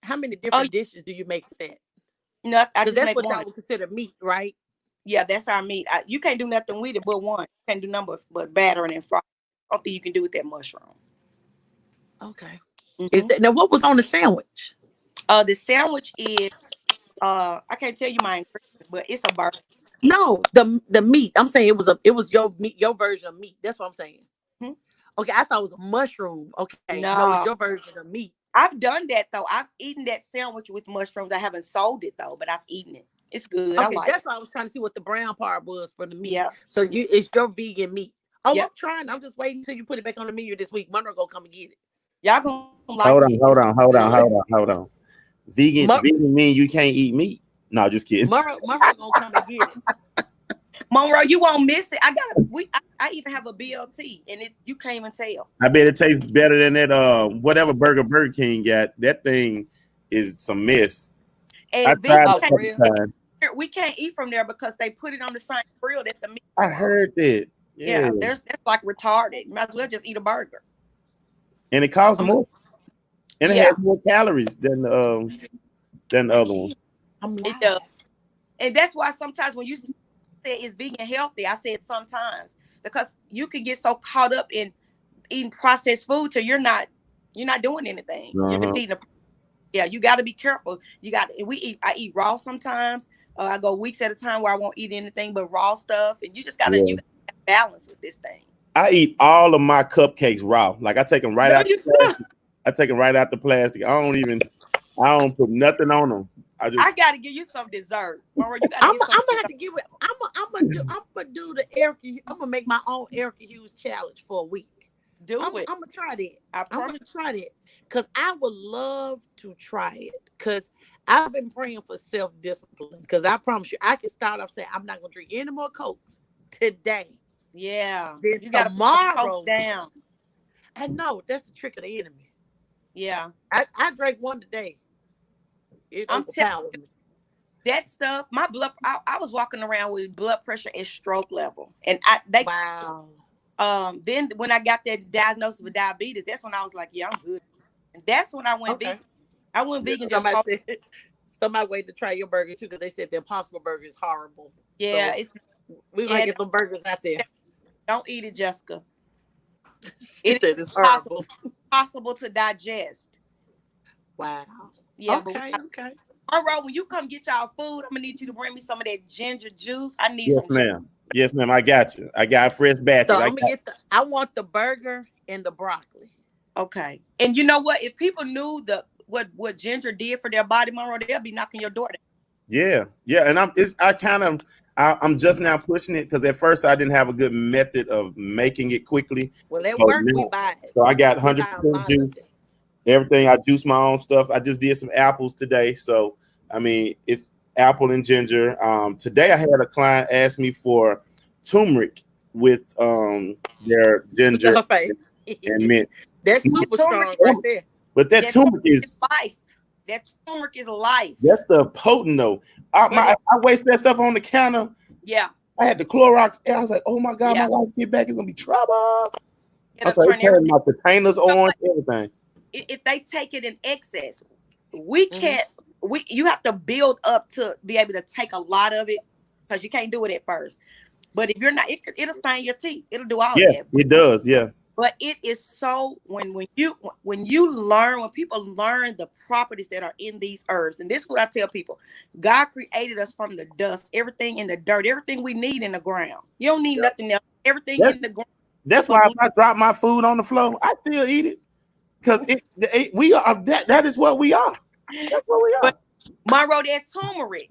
How many Oh, different dishes do you make with that? no, I Because just that's make what one. y'all would consider meat, right? Yeah, that's our meat. You can't do nothing with it but one. You can't do nothing but battering and fry. Something you can do with that mushroom. Okay. Is Hmm. that now what was on the sandwich? The sandwich is I can't tell you my ingredients, but it's a burger. No, the meat. I'm saying it was your meat, your version of meat. That's what I'm saying. Hmm. Okay, I thought it was a mushroom. Okay, no, it's No, your version of meat. I've done that though. I've eaten that sandwich with mushrooms. I haven't sold it though, but I've eaten it. It's good. I Okay, like it. that's why I was trying to see what the brown part was for the meat. Yeah, So it's your vegan meat. Oh, yeah. I'm trying. I'm just waiting until you put it back on the menu this week. Monroe gonna come and get it. Y'all gonna like Hold it. on, It's hold on, hold on, good. hold on, hold on. Vegan mean you can't eat meat? No, just kidding. Monroe gonna come and get it. Monroe, you won't miss it. I even have a BLT, and you can't even tell. I bet it tastes better than that whatever Burger King got. That thing is some mess. I And tried vegan it Oh, a for can't, couple real? times. we can't eat from there because they put it on the same grill that the meat. I heard that. Yeah. Yeah, that's like retarded. You might as well just eat a burger. And it costs I'm more. And it Yeah, has more calories than the other one. I'm it live. does. And that's why sometimes when you say it's vegan healthy, I said sometimes because you can get so caught up in eating processed food till you're not doing anything. You're Uh-huh. defeating the. Yeah, you got to be careful. I eat raw sometimes. I go weeks at a time where I won't eat anything but raw stuff, and you Yeah. gotta balance with this thing. I eat all of my cupcakes raw. Like I take them right No, out the you too. plastic. I take them right out the plastic. I don't put nothing on them. I gotta give you some dessert, Mara. You gotta I'm get some. gonna have to give it. I'm gonna do the Erica. I'm gonna make my own Erica Hughes challenge for a week. Do I'm it. gonna try that. I I'm promise. gonna try that because I would love to try it because I've been praying for self discipline. Because I promise you, I can start off saying I'm not gonna drink any more cokes today. Yeah. Then You gotta put the coke tomorrow, down. and no, that's the trick of the enemy. Yeah. I drank one today. It I'm telling overpowered you, me. that stuff, my blood, I was walking around with blood pressure and stroke level. And Wow. then when I got that diagnosis with diabetes, that's when I was like, yeah, I'm good. And that's when I went Okay. vegan. I went vegan just Somebody said somebody waited to try your burger too because they said the Impossible Burger is horrible. yeah, So it's we're gonna and get them burgers out there. don't eat it, Jessica. He It said is it's horrible. possible to digest. Wow. Yeah, but Okay. Okay. all right, when you come get y'all food, I'm gonna need you to bring me some of that ginger juice. I need Yes, some ma'am. Yes, ma'am. I got you. I got fresh batches. So I'm gonna get I want the burger and the broccoli. Okay. And you know what? If people knew what ginger did for their body, Monroe, they'll be knocking your door down. Yeah, yeah, and I'm just now pushing it because at first I didn't have a good method of making it quickly. Well, So at work we now, buy it. so I got We buy a 100% lot of it. juice. Everything I juice my own stuff. I just did some apples today, so I mean it's apple and ginger. Today I had a client ask me for turmeric with their ginger Her face. and mint. That's super strong right there. But that turmeric is life. That turmeric is life. that's the potent though. I waste that stuff on the counter. Yeah. I had the Clorox and I was like, oh my God, Yeah. my wife get back, it's gonna be trouble. It'll I'm sorry, turn everything. my containers on, everything. If they take it in excess, we can't. You have to build up to be able to take a lot of it because you can't do it at first. But if you're not, it'll stain your teeth. It'll do all that. It does, yeah. But it is so when people learn the properties that are in these herbs, and this is what I tell people: God created us from the dust, everything in the dirt, everything we need in the ground. You don't need nothing else. Everything in the ground. That's why if I drop my food on the floor, I still eat it because we are that is what we are. That's what we are. But Monroe, that turmeric,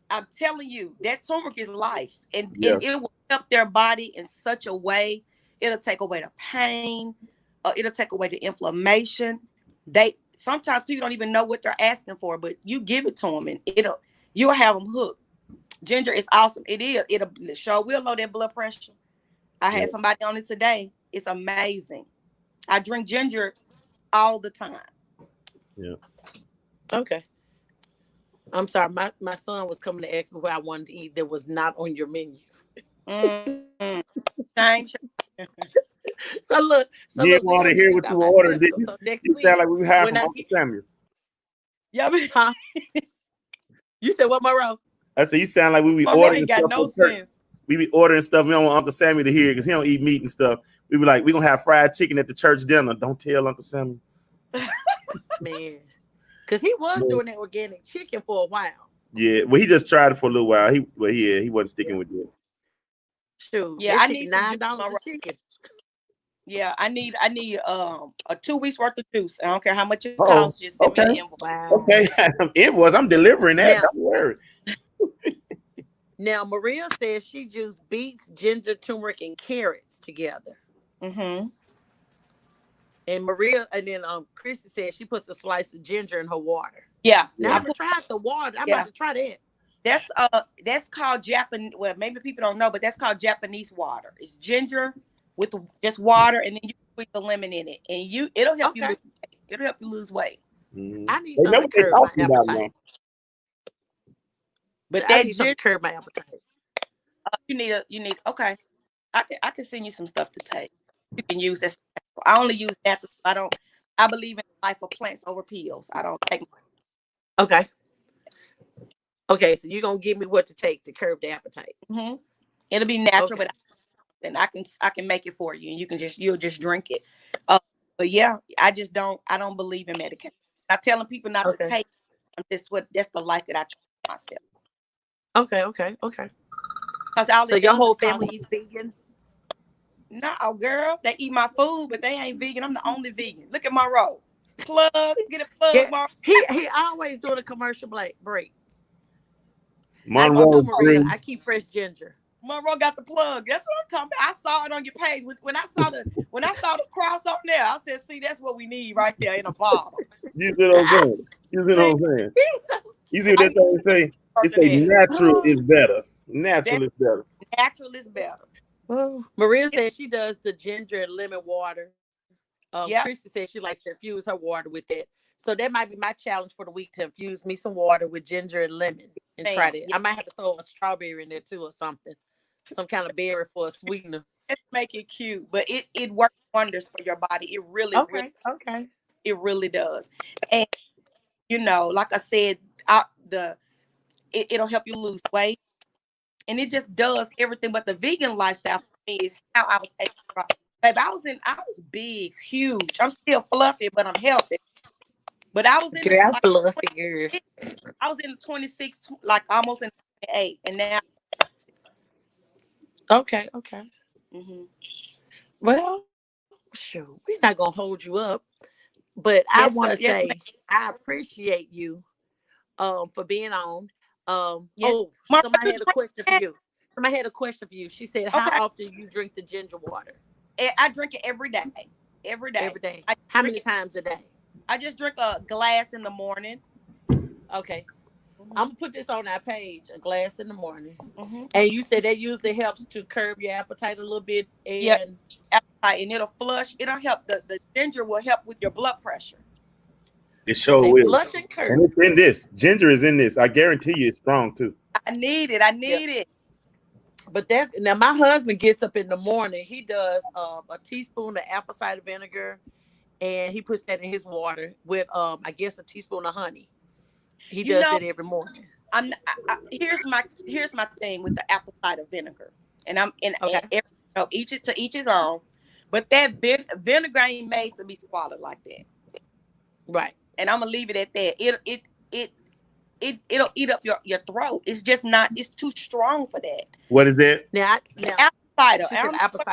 I'm telling you, that turmeric is life, and it will help their body in such a way. It'll take away the pain. It'll take away the inflammation. Sometimes people don't even know what they're asking for, but you give it to them, and you'll have them hooked. Ginger is awesome. It'll show will lower that blood pressure. I had somebody on it today. It's amazing. I drink ginger all the time. Yeah. Okay. I'm sorry. My son was coming to ask me what I wanted to eat that was not on your menu. So look. You didn't want to hear what you ordered, did you? So next you week, sound like we hired from Uncle Samuel. Yeah, huh? You said what, Monroe? I said you sound like we be ordering got stuff. No sense. We be ordering stuff. We don't want Uncle Samuel to hear because he don't eat meat and stuff. We be like, we're gonna have fried chicken at the church dinner. Don't tell Uncle Samuel. Man. Because he was doing that organic chicken for a while. Yeah, well, he just tried it for a little while. He wasn't sticking with it. Sure. Yeah, I need $9 a chicken. Yeah, I need a 2 weeks worth of juice. I don't care how much it costs. Just send me an invoice. Wow. Okay, invoice. I'm delivering that. Don't worry. Now Maria says she juiced beets, ginger, turmeric, and carrots together. Mm-hmm. And Maria, and then Chrissy said she puts a slice of ginger in her water. Yeah. Now I haven't tried the water. I'm about to try that. That's called Japanese. Well, maybe people don't know, but that's called Japanese water. It's ginger with just water, and then you put the lemon in it, and it'll help you. It'll help you lose weight. Mm-hmm. I need something to curb my appetite. But I need something to curb my appetite. You need. Okay, I can send you some stuff to take. You can use this. I only use natural. I believe in the life of plants over pills. I don't take. Okay. Okay, so you're gonna give me what to take to curb the appetite. Mm-hmm. It'll be natural, but then I can make it for you, and you'll just drink it. But yeah, I don't believe in medication. I'm telling people not to take. That's the life that I try myself. Okay. Because so your whole family eats vegan? No, girl, they eat my food, but they ain't vegan. I'm the only vegan. Look at my roll. Get a plug, Mark. He always doing a commercial break. Monroe, Maria, I keep fresh ginger. Monroe got the plug. That's what I'm talking about. I saw it on your page. When I saw the cross on there, I said, see, that's what we need right there in a bottle. You see what I'm saying? You see what I'm saying? You see what that thing say? It say natural is better. Natural is better. Natural is better. Well, Maria said she does the ginger and lemon water. Yep. Christy said she likes to infuse her water with it. So that might be my challenge for the week, to infuse me some water with ginger and lemon and try that. I might have to throw a strawberry in there too or something. Some kind of berry for a sweetener. Let's make it cute, but it works wonders for your body. It really, it really does. And you know, like I said, it'll help you lose weight, and it just does everything. But the vegan lifestyle for me is how I was able to. Babe, I was big, huge. I'm still fluffy, but I'm healthy. But I was in I was in the 26, like almost in 28, and now. Okay. Mm-hmm. Well, sure, we're not gonna hold you up, but I want to say I appreciate you, for being on. Somebody had a question for you. Somebody had a question for you. She said, "How often you drink the ginger water?" I drink it every day. Every day. Every day. How many times a day? I just drink a glass in the morning. Okay. I'm gonna put this on our page, a glass in the morning. And you said that usually helps to curb your appetite a little bit. And appetite, and it'll flush. It'll help. The ginger will help with your blood pressure. It sure will. Flush and curb. And it's in this. Ginger is in this. I guarantee you it's strong too. I need it. But now my husband gets up in the morning. He does a teaspoon of apple cider vinegar, and he puts that in his water with I guess a teaspoon of honey. He does that every morning. Here's my thing with the apple cider vinegar, and each is to each his own. But that vinegar ain't made to be swallowed like that, right? And I'm gonna leave it at that. It'll eat up your throat. It's just not. It's too strong for that. What is that? Now apple cider.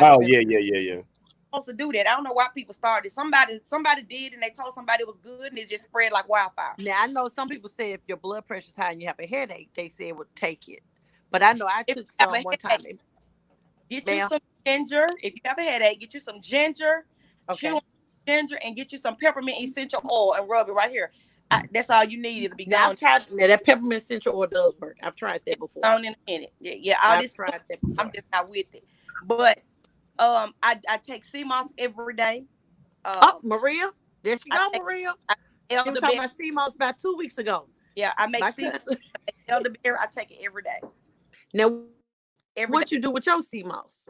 Oh yeah. Supposed to do that. I don't know why people started. Somebody did, and they told somebody it was good, and it just spread like wildfire. Now I know some people say if your blood pressure's high and you have a headache, they say it would take it. But I know I took some one time. Get you some ginger. If you have a headache, get you some ginger. Chew on ginger and get you some peppermint essential oil and rub it right here. That's all you need. It'll be gone. Now that peppermint essential oil does work. I've tried that before. Gone in a minute. Yeah. I've tried that before. I'm just not with it. But I take sea moss every day. Maria, there she go, Maria. I was talking about sea moss about 2 weeks ago. Yeah, I make sea moss. Elderberry. I take it every day. Now, what you do with your sea moss?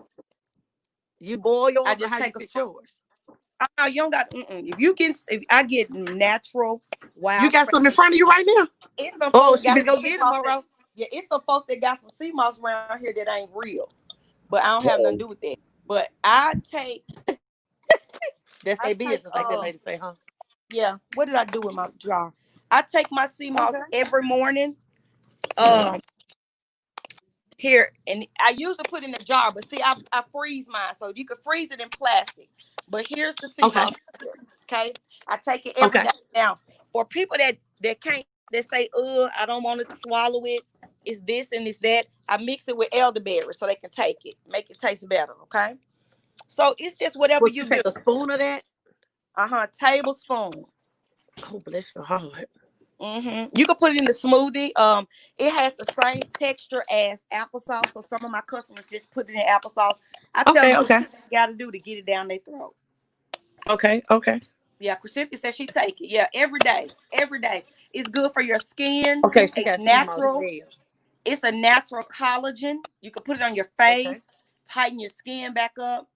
You boil yours. I just take yours. You don't got. If I get natural, you got some in front of you right now. It's some. She can go get it, Monroe. Yeah, it's some folks that got some sea moss around here that ain't real, but I don't have nothing to do with that. But I take. That's their business, like that lady say, huh? Yeah. What did I do with my jar? I take my sea moss every morning. Here, and I usually put in a jar, but see, I freeze mine, so you can freeze it in plastic. But here's the sea moss. Okay, I take it every day. Now, for people that can't, that say, I don't want to swallow it. It's this and it's that. I mix it with elderberry so they can take it, make it taste better. Okay, so it's just whatever you take do. A spoon of that. Tablespoon. Oh, bless your heart. You can put it in the smoothie. It has the same texture as applesauce. So some of my customers just put it in applesauce. I tell them what you got to do to get it down their throat. Okay. Yeah, Cynthia said she take it. Yeah, every day. It's good for your skin. Okay, it's natural. It's a natural collagen. You can put it on your face, tighten your skin back up.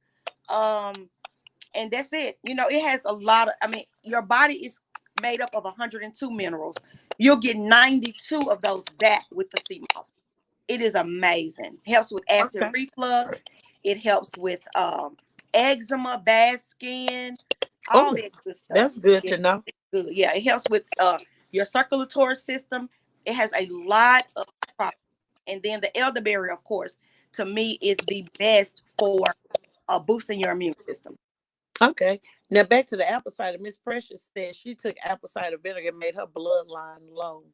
And that's it. It has a lot of. Your body is made up of 102 minerals. You'll get 92 of those back with the sea moss. It is amazing. Helps with acid reflux. It helps with eczema, bad skin, all that good stuff. That's good to know. Good. Yeah, it helps with your circulatory system. It has a lot of problems. And then the elderberry, of course, to me is the best for boosting your immune system. Okay. Now back to the apple cider. Miss Precious said she took apple cider vinegar and made her bloodline low.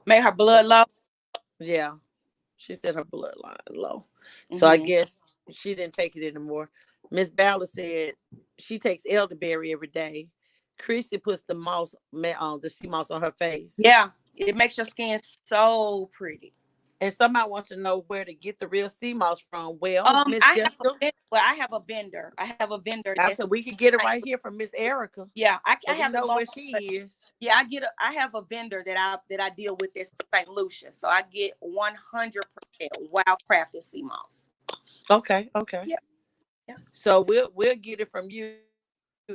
Made her blood low? Yeah. She said her bloodline low. So I guess she didn't take it anymore. Miss Ballard said she takes elderberry every day. Chrissy puts the sea moss on her face. Yeah, it makes your skin so pretty. And somebody wants to know where to get the real sea moss from. Well, Miss Jessica. I have a vendor. I have a vendor. So we can get it right here from Miss Erica. Yeah, I have know where she is. Yeah, I have a vendor that I deal with this St. Lucia. So I get 100% wild crafted sea moss. Okay. Yeah. So we'll get it from you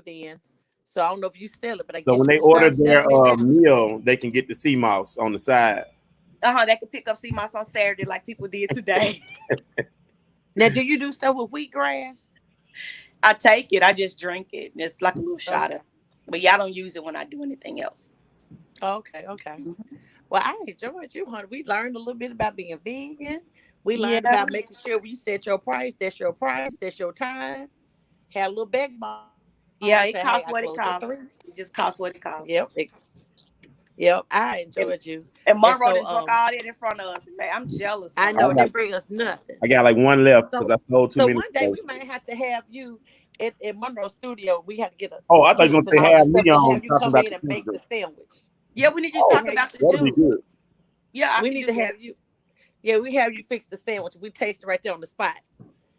then. So I don't know if you sell it, but I guess So when they order their meal, they can get the sea moss on the side. They can pick up sea moss on Saturday like people did today. Now, do you do stuff with wheatgrass? I take it. I just drink it. It's like a little shot of. But yeah, I don't use it when I do anything else. Okay. Well, I enjoyed you, honey. We learned a little bit about being vegan. We learned about making sure you set your price. That's your price. That's your time. Had a little backbone. Yeah, it costs what it costs. It just costs what it costs. Yep. I enjoyed you. And Monroe done drunk all that in front of us. Man, I'm jealous. I know they bring us nothing. I got like one left because I sold too many. So one day we might have to have you at Monroe Studio. We have to get a. Oh, I thought you were going to say have me on. Have you come in and make the sandwich. Yeah, we need you to talk about the juice. Yeah, we need to have you. Yeah, we have you fix the sandwich. We taste it right there on the spot.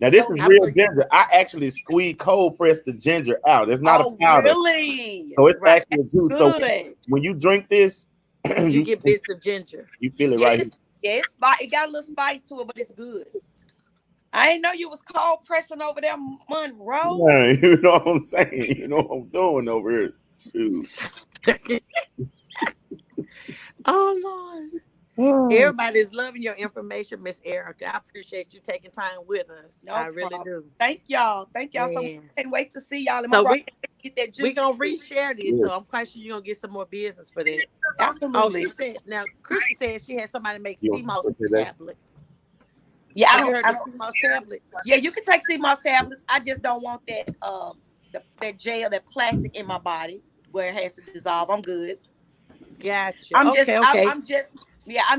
Now this is real ginger. I actually cold press the ginger out. It's not a powder. Really? So it's actually juice. So when you drink this, you get bits of ginger. You feel it right here. Yeah, it got a little spice to it, but it's good. I didn't know you was cold pressing over there, Monroe. Yeah, you know what I'm saying? You know what I'm doing over here. Oh Lord. Everybody's loving your information, Miss Erica. I appreciate you taking time with us. I really do. Thank y'all so much. Can't wait to see y'all. So get that juice. We're gonna reshare this, so I'm quite sure you're gonna get some more business for that. Absolutely. Oh, she said now Chrissy said she had somebody make sea moss tablet. Yeah, I heard the sea moss tablet. Yeah, you can take sea moss tablets. I just don't want that that gel, that plastic in my body where it has to dissolve. I'm good. Gotcha. I'm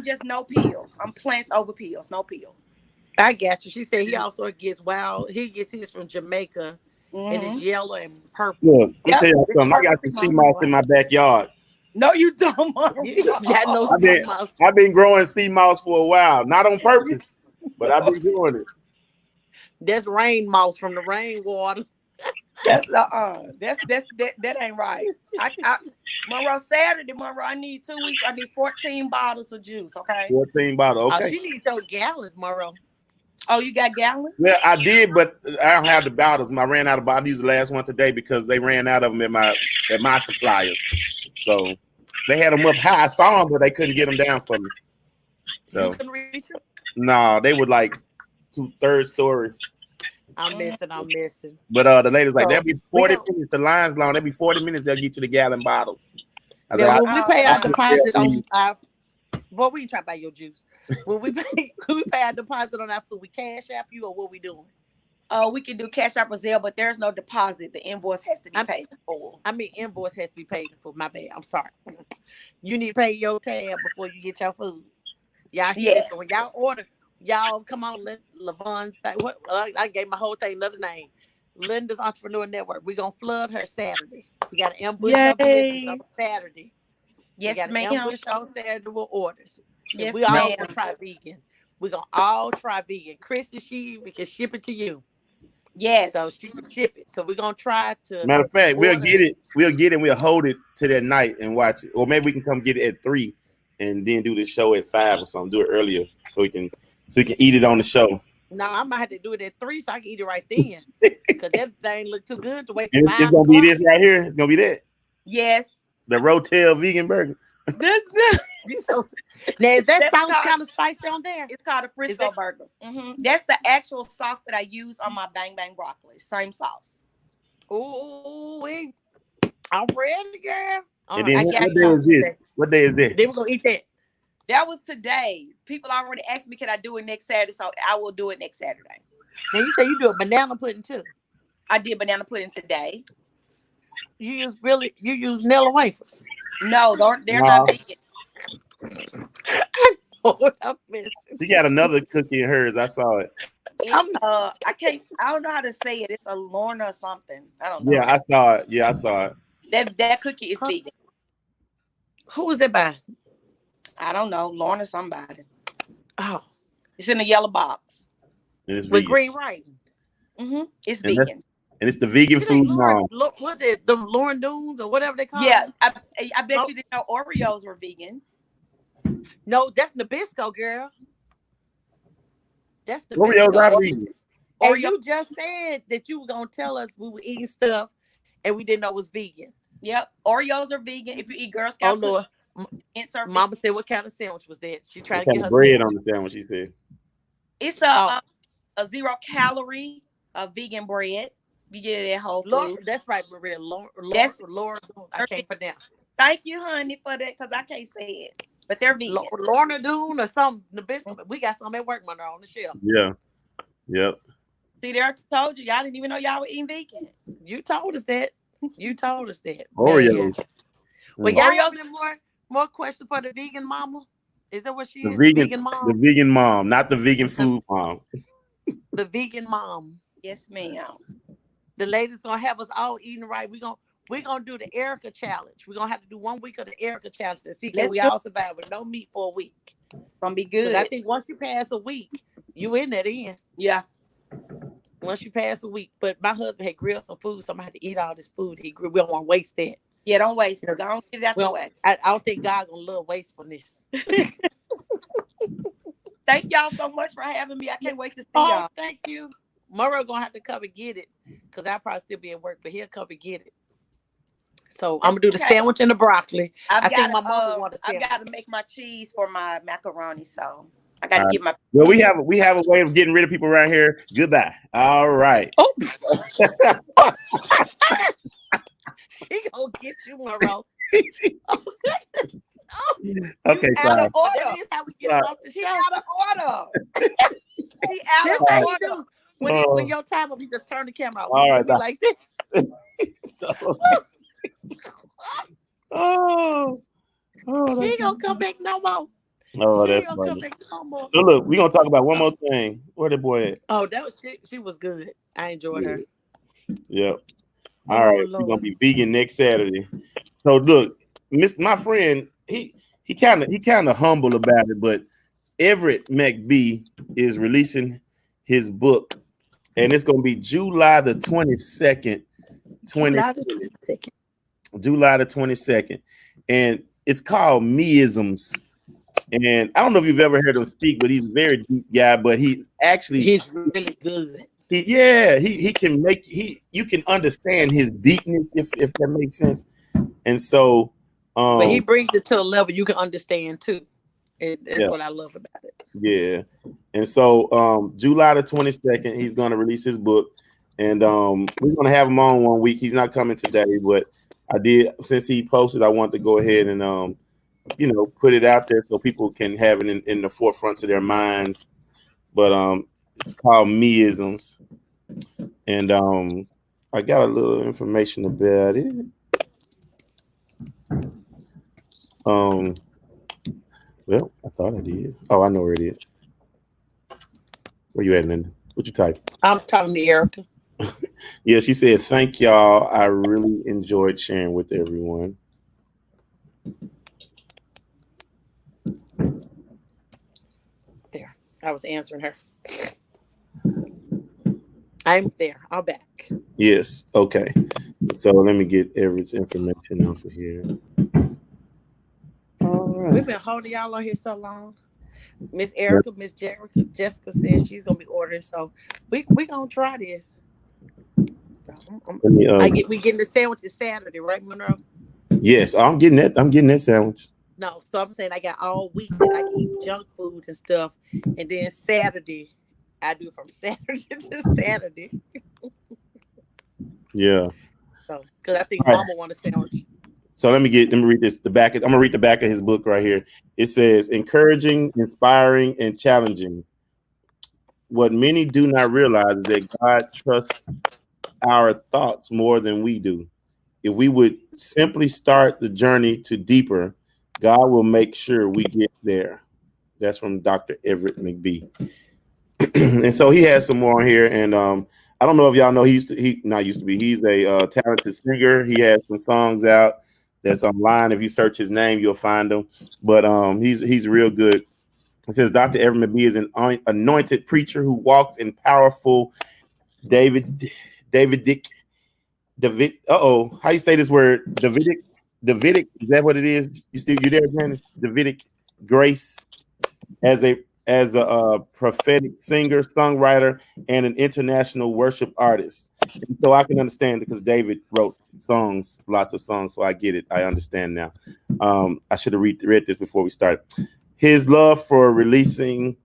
just no pills. I'm plants over pills, no pills. I got you. She said he also gets he gets his from Jamaica and it's yellow and purple. Look, let me tell you something. I got some sea moss in my backyard. No, you don't. You got no sea moss. I've been growing sea moss for a while, not on purpose, but I've been doing it. That's rain moss from the rainwater. That ain't right. Monroe, Saturday, I need 2 weeks. I need 14 bottles of juice. Okay. 14 bottles. Okay. Oh, she needs your gallons, Monroe. Oh, you got gallons? Yeah, I did, but I don't have the bottles. I ran out of bottles. I used the last one today because they ran out of them at my supplier. So they had them up high. I saw them, but they couldn't get them down for me. So you couldn't reach them? No, they were like 2 3rd story. I'm missing. But the lady's like, that'll be 40 minutes. The line's long. That'll be 40 minutes. They'll get you the gallon bottles. Now, when we pay our deposit on our, well, we ain't trying to buy your juice. When we pay our deposit on our food, we cash app you or what we doing? We can do cash app or Zelle, but there's no deposit. The invoice has to be paid for. Invoice has to be paid for. My bad. I'm sorry. You need to pay your tab before you get your food. Y'all hear this? So when y'all order, y'all come on, Lavon's. I gave my whole thing another name. Linda's Entrepreneur Network. We're gonna flood her Saturday. We got to ambush her business on Saturday. Yes, we got to ambush on Saturday with orders. Yes, we all gonna try vegan. We're gonna all try vegan. Chrissy, we can ship it to you. Yes. So she can ship it. So we're gonna try to. Matter of fact, we'll get it. We'll hold it to that night and watch it, or maybe we can come get it at 3 and then do the show at 5 or something. Do it earlier so we can eat it on the show. No, I might have to do it at 3 so I can eat it right then. Because that thing look too good to wait. It's gonna be this right here. It's gonna be that. Yes. The Rotel vegan burger. This now is that sauce kind of spicy on there? It's called a Frisco burger. Mm-hmm. That's the actual sauce that I use on my bang bang broccoli. Same sauce. Ooh, I'm ready, girl. And then what day is this? Then we're gonna eat that. That was today. People already asked me, can I do it next Saturday? So I will do it next Saturday. Now you say you do a banana pudding too. I did banana pudding today. You use Nilla wafers. No, they're not vegan. I'm Miss. She got another cookie in hers. I saw it. It's I don't know how to say it. It's a Lorna or something. I don't know. Yeah, I saw it. Yeah, I saw it. That cookie is Huh? vegan. Who was that by? I don't know. Lorna somebody. Oh, It's in a yellow box. And it's with vegan. green writing. It's And vegan. And it's the vegan It ain't food Lauren, mom. was it the Lauren Dunes or whatever they call Yeah, them? I bet Oh. you didn't know Oreos were vegan. No, that's Nabisco, girl. That's Oreos Nabisco. are vegan. And Oreo. you just said that you were gonna tell us we were eating stuff and we didn't know it was vegan. Yep, Oreos are vegan. If you eat Girl Scout Oh Lord, cookies, are Mama said what kind of sandwich was that? She tried What to get kind her of bread sandwich. on the sandwich? She said. It's a 0 calorie vegan bread. You get it at Whole Foods. Lord, that's right, Maria. Lord, I can't pronounce it. Thank you, honey, for that because I can't say it. But they're vegan. Lorna Dune or some Nabisco. We got some at work, Monroe, on the shelf. Yeah. Yep. See, there I told you. Y'all didn't even know y'all were eating vegan. You told us that. You told us that. Oreos. Yeah. Well, Mm. y'all Oreos- have any more questions for the vegan mama? Is that what she The is? vegan Mom? The vegan mom, not the vegan food mom. The vegan mom. Yes, ma'am. The lady's gonna have us all eating right. We're gonna do the Erica challenge. We're gonna have to do 1 week of the Erica challenge to see can we all survive with no meat for a week. It's gonna be good. I think once you pass a week, you in that end. Yeah. Once you pass a week. But my husband had grilled some food, so I'm gonna have to eat all this food he grilled. We don't want to waste that. Yeah, don't waste it. Go on, get it out the way. I don't think God gonna love wastefulness. Thank y'all so much for having me. I can't wait to see Oh, y'all. thank you. Murray gonna have to come and get it because I'll probably still be at work, but he'll come and get it. So I'm gonna do the sandwich and the broccoli. I think my mama wants to. I've got to make my cheese for my macaroni, so I got to get my. Well, we have a way of getting rid of people around here. Goodbye. All right. Oh. She gonna get you, Monroe. Okay, out of order. That is how we get off the show. Out of order. He out of order. When your time up, you just turn the camera off. All right, be like this. She ain't gonna come back no more. Oh, she that's ain't gonna come back no more. So look, we're gonna talk about one more thing. Where the boy at? Oh, that was she was good. I enjoyed her. Yep. All right, we're gonna be vegan next Saturday. So look, my friend, he kind of humble about it, but Everett McBee is releasing his book, and it's gonna be July the 22nd. July the 22nd, and it's called Meisms. And I don't know if you've ever heard him speak, but he's a very deep guy. But he's really good. He can you can understand his deepness if that makes sense. And so, but he brings it to a level you can understand too. That's what I love about it. Yeah. And so, July the 22nd, he's going to release his book, and we're going to have him on 1 week. He's not coming today, but I did, since he posted, I want to go ahead and put it out there so people can have it in the forefront of their minds. But it's called Meisms, and I got a little information about it. Well, I thought I did. Oh, I know where it is. Where you at, Linda? What you type? I'm talking to Erica. Yeah, she said, "Thank y'all. I really enjoyed sharing with everyone." There, I was answering her. I'm there. I'm back. Yes. Okay. So let me get Everett's information off of here. All right. We've been holding y'all on here so long. Miss Erica, Miss Jessica says she's gonna be ordering, so we gonna try this. So, we getting the sandwiches Saturday, right, Monroe? Yes, I'm getting that. I'm getting that sandwich. No, so I'm saying I got all week that I can eat junk food and stuff, and then Saturday I do it from Saturday to Saturday. Yeah. So, because I think Mama want a sandwich. So let me read this. I'm gonna read the back of his book right here. It says, encouraging, inspiring, and challenging. What many do not realize is that God trusts our thoughts more than we do. If we would simply start the journey to deeper, God will make sure we get there. That's from Dr. Everett McBee. And so he has some more on here. And I don't know if y'all know, he's a talented singer. He has some songs out that's online. If you search his name, you'll find him. But he's real good. It says Dr. Everett McBee is an anointed preacher who walks in powerful David Dick David. How you say this word? Davidic. Is that what it is? You there, Janice? Davidic grace as a prophetic singer, songwriter, and an international worship artist. And so I can understand because David wrote songs, lots of songs. So I get it. I understand now. I should have read this before we started. His love for releasing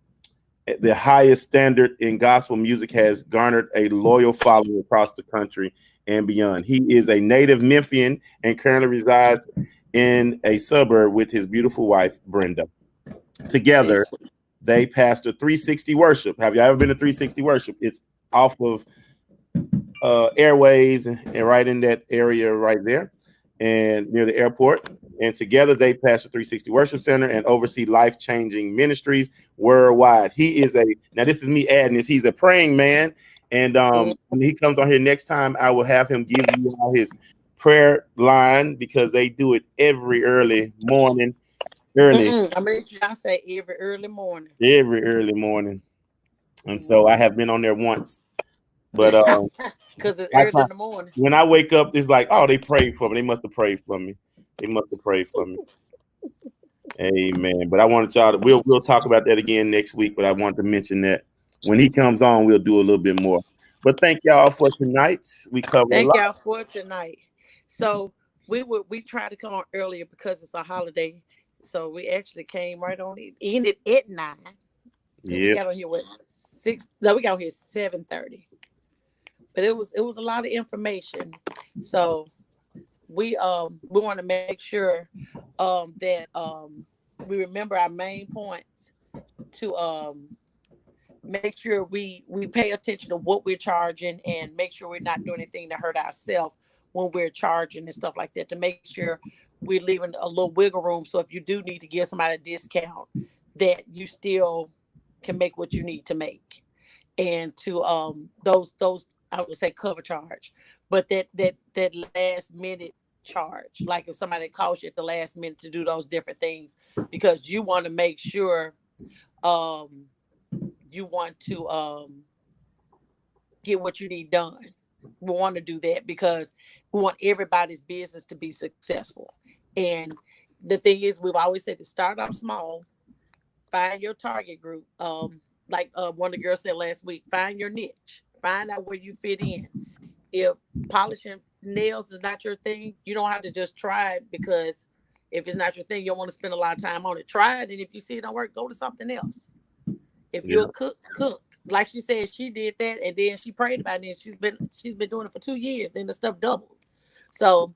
the highest standard in gospel music has garnered a loyal following across the country and beyond. He is a native Memphian and currently resides in a suburb with his beautiful wife, Brenda. Together, they pastor 360 Worship. Have you ever been to 360 Worship? It's off of Airways and right in that area right there and near the airport. And together they pastor 360 Worship Center and oversee life-changing ministries worldwide. He is now this is me adding this, he's a praying man. And when he comes on here next time, I will have him give you all his prayer line because they do it every early morning. I mean, I say every early morning. Every early morning. And so I have been on there once. But because it's early in the morning. When I wake up, it's like, oh, they prayed for me. They must have prayed for me. Amen. But I wanted y'all to we'll talk about that again next week. But I wanted to mention that when he comes on, we'll do a little bit more. But thank y'all for tonight. We covered a lot. Thank y'all for tonight. So we tried to come on earlier because it's a holiday. So we actually came right on it. Ended at 9. Yeah. We got on here with 6. No, we got on here 7:30. But it was a lot of information. So we want to make sure that we remember our main points to make sure we pay attention to what we're charging and make sure we're not doing anything to hurt ourselves when we're charging and stuff like that, to make sure we're leaving a little wiggle room. So if you do need to give somebody a discount, that you still can make what you need to make. And to those I would say cover charge, but that last minute charge, like if somebody calls you at the last minute to do those different things, because you want to make sure you want to get what you need done. We want to do that because we want everybody's business to be successful. And the thing is, we've always said to start off small, find your target group. Like one of the girls said last week, find your niche, find out where you fit in. If polishing nails is not your thing, you don't have to just try it, because if it's not your thing, you don't want to spend a lot of time on it. Try it, and if you see it don't work, go to something else. If you're a cook. Like she said, she did that, and then she prayed about it, and she's been doing it for 2 years. Then the stuff doubled. So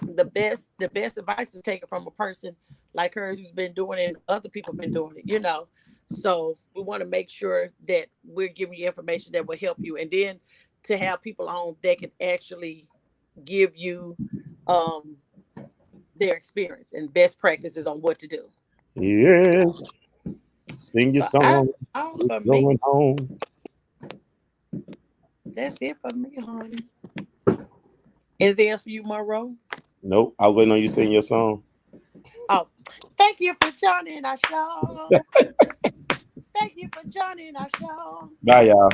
the best advice is taken from a person like her who's been doing it, and other people have been doing it, So we want to make sure that we're giving you information that will help you, and then to have people on that can actually give you their experience and best practices on what to do. Yes. Sing your song. For going me, home. That's it for me, honey. Anything else for you, Monroe? Nope. I'll wait on you sing your song. Oh, thank you for joining our show. Thank you for joining our show. Bye, y'all.